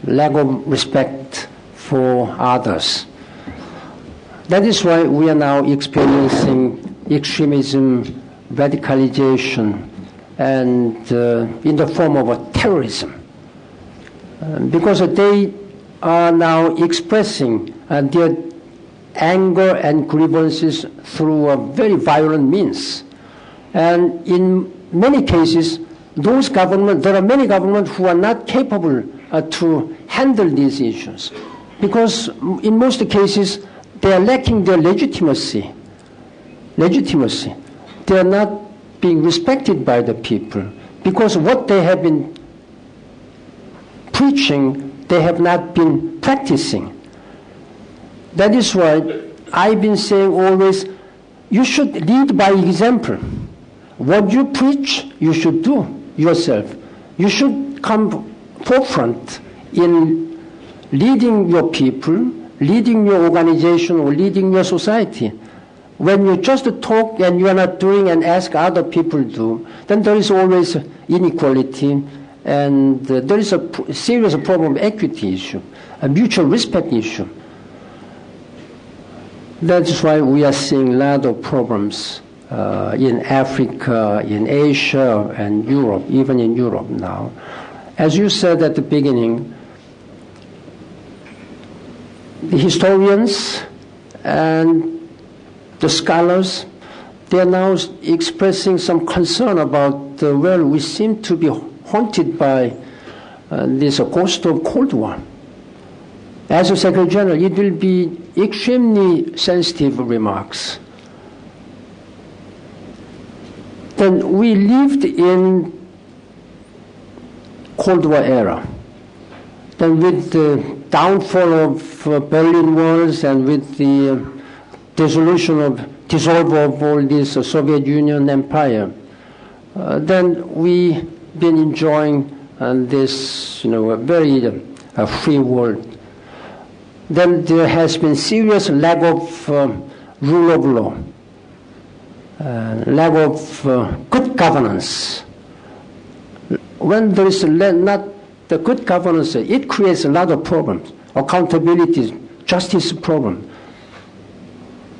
lack of respect for others. That is why we are now experiencing extremism radicalization, and in the form of terrorism. Because they are now expressing their anger and grievances through a very violent means. And in many cases, there are many governments who are not capable to handle these issues. Because in most cases, they are lacking their legitimacy. They are not being respected by the people. Because what they have been preaching, they have not been practicing. That is why I've been saying always, you should lead by example. What you preach, you should do yourself. You should come forefront in leading your people, leading your organization, or leading your society. When you just talk and you are not doing and ask other people to do, then there is always inequality, and there is a serious problem of equity issue, a mutual respect issue. That's why we are seeing a lot of problems in Africa, in Asia, and Europe, even in Europe now. As you said at the beginning, the historians and the scholars, they are now expressing some concern about, we seem to be haunted by this ghost of Cold War. As a Secretary General, it will be extremely sensitive remarks. Then we lived in Cold War era. Then with the downfall of Berlin walls and with the dissolve of all this Soviet Union empire, then we've been enjoying this, a very free world. Then there has been serious lack of rule of law, lack of good governance. When there is not the good governance, it creates a lot of problems. Accountability, justice problem.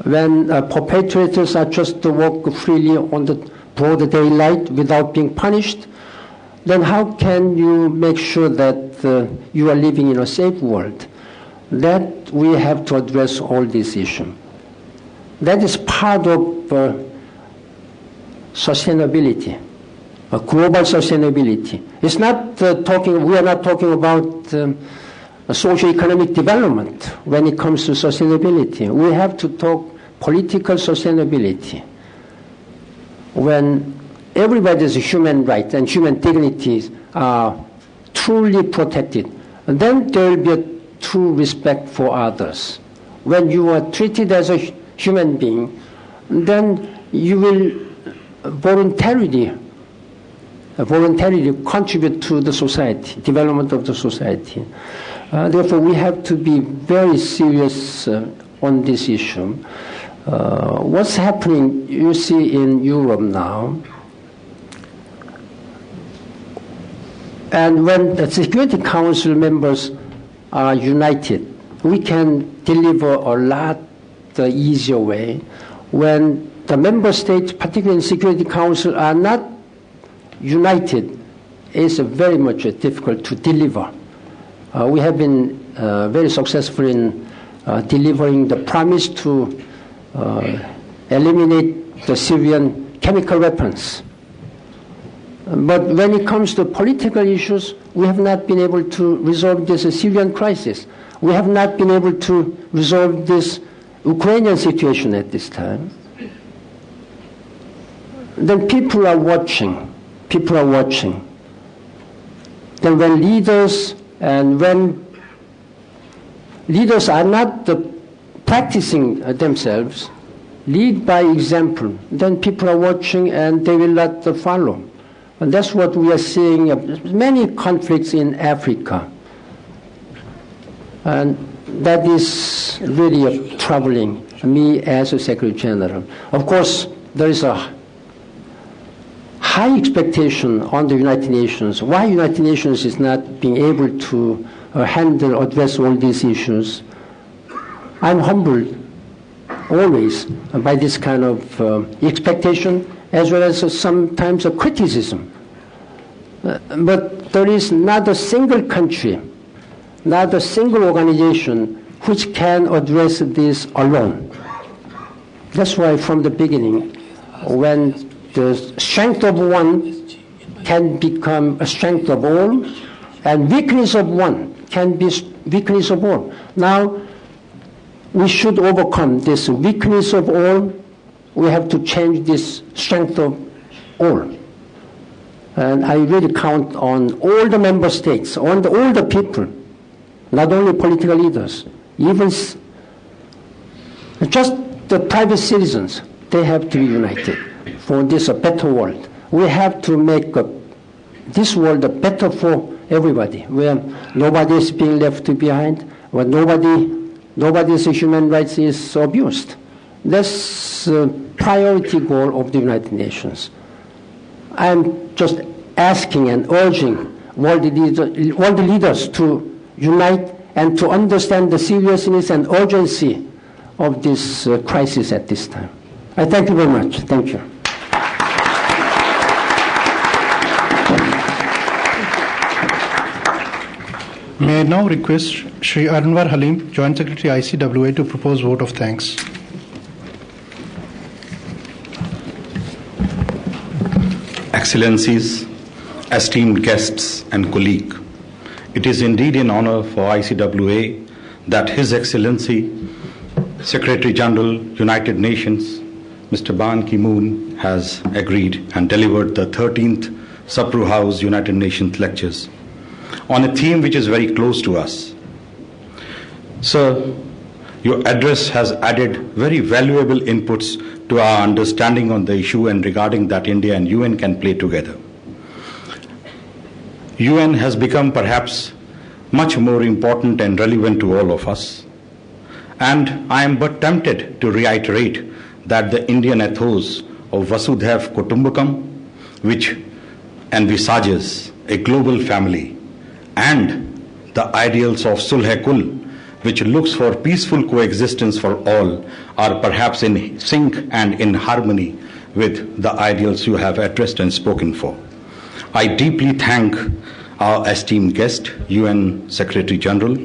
When perpetrators are just to walk freely on the broad daylight without being punished, then how can you make sure that you are living in a safe world? That we have to address all these issues. That is part of sustainability, global sustainability. It's not we are not talking about socio-economic development when it comes to sustainability. We have to talk political sustainability. When everybody's human rights and human dignities are truly protected, then there will be a true respect for others. When you are treated as a human being, then you will voluntarily contribute to the society, development of the society. Therefore, we have to be very serious on this issue. What's happening, you see, in Europe now, and when the Security Council members are united, we can deliver a lot easier way. When the member states, particularly in Security Council, are not united, it's very much difficult to deliver. We have been very successful in delivering the promise to eliminate the Syrian chemical weapons. But when it comes to political issues, we have not been able to resolve this Syrian crisis. We have not been able to resolve this Ukrainian situation at this time. Then people are watching. Then when leaders are not practicing themselves, lead by example, then people are watching and they will not follow. And that's what we are seeing, many conflicts in Africa. And that is really troubling me as a Secretary General. Of course, there is a high expectation on the United Nations. Why United Nations is not being able to address all these issues? I'm humbled always by this kind of expectation as well as sometimes a criticism. But there is not a single country, not a single organization which can address this alone. That's why from the beginning, when the strength of one can become a strength of all, and weakness of one can be weakness of all. Now, we should overcome this weakness of all. We have to change this strength of all. And I really count on all the member states, on all the people, not only political leaders, even just the private citizens. They have to be united for this a better world. We have to make this world better for everybody, where nobody is being left behind, where nobody's human rights is abused. That's the priority goal of the United Nations. I'm just asking and urging world leaders to unite and to understand the seriousness and urgency of this crisis at this time. I thank you very much. Thank you. May I now request Shri Anwar Halim, Joint Secretary ICWA, to propose vote of thanks. Excellencies, esteemed guests and colleagues, it is indeed an honor for ICWA that His Excellency, Secretary General, United Nations, Mr. Ban Ki-moon has agreed and delivered the 13th Sapru House United Nations lectures on a theme which is very close to us. Sir, your address has added very valuable inputs to our understanding on the issue and regarding that India and UN can play together. UN has become perhaps much more important and relevant to all of us. And I am but tempted to reiterate that the Indian ethos of Vasudhaiv Kutumbakam, which envisages a global family, and the ideals of Sulh-e-Kul, which looks for peaceful coexistence for all, are perhaps in sync and in harmony with the ideals you have addressed and spoken for. I deeply thank our esteemed guest, UN Secretary General.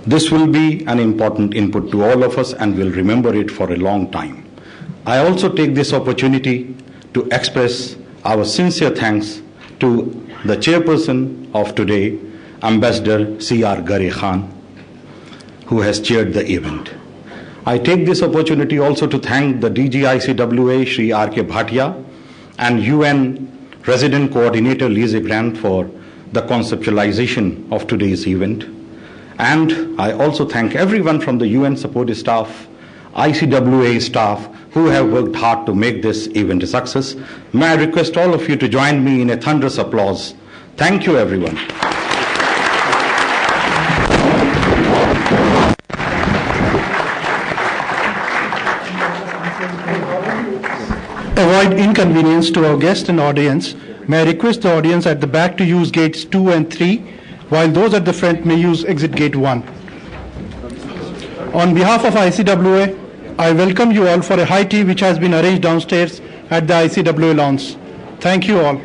This will be an important input to all of us and we'll remember it for a long time. I also take this opportunity to express our sincere thanks to the chairperson of today, Ambassador C.R. Gare Khan, who has chaired the event. I take this opportunity also to thank the DG ICWA, Shri R.K. Bhatia, and UN Resident Coordinator Lise Grant for the conceptualization of today's event. And I also thank everyone from the UN support staff, ICWA staff, who have worked hard to make this event a success. May I request all of you to join me in a thunderous applause. Thank you, everyone. Avoid inconvenience to our guests and audience. May I request the audience at the back to use gates 2 and 3, while those at the front may use exit gate 1. On behalf of ICWA, I welcome you all for a high tea which has been arranged downstairs at the ICWA lounge. Thank you all.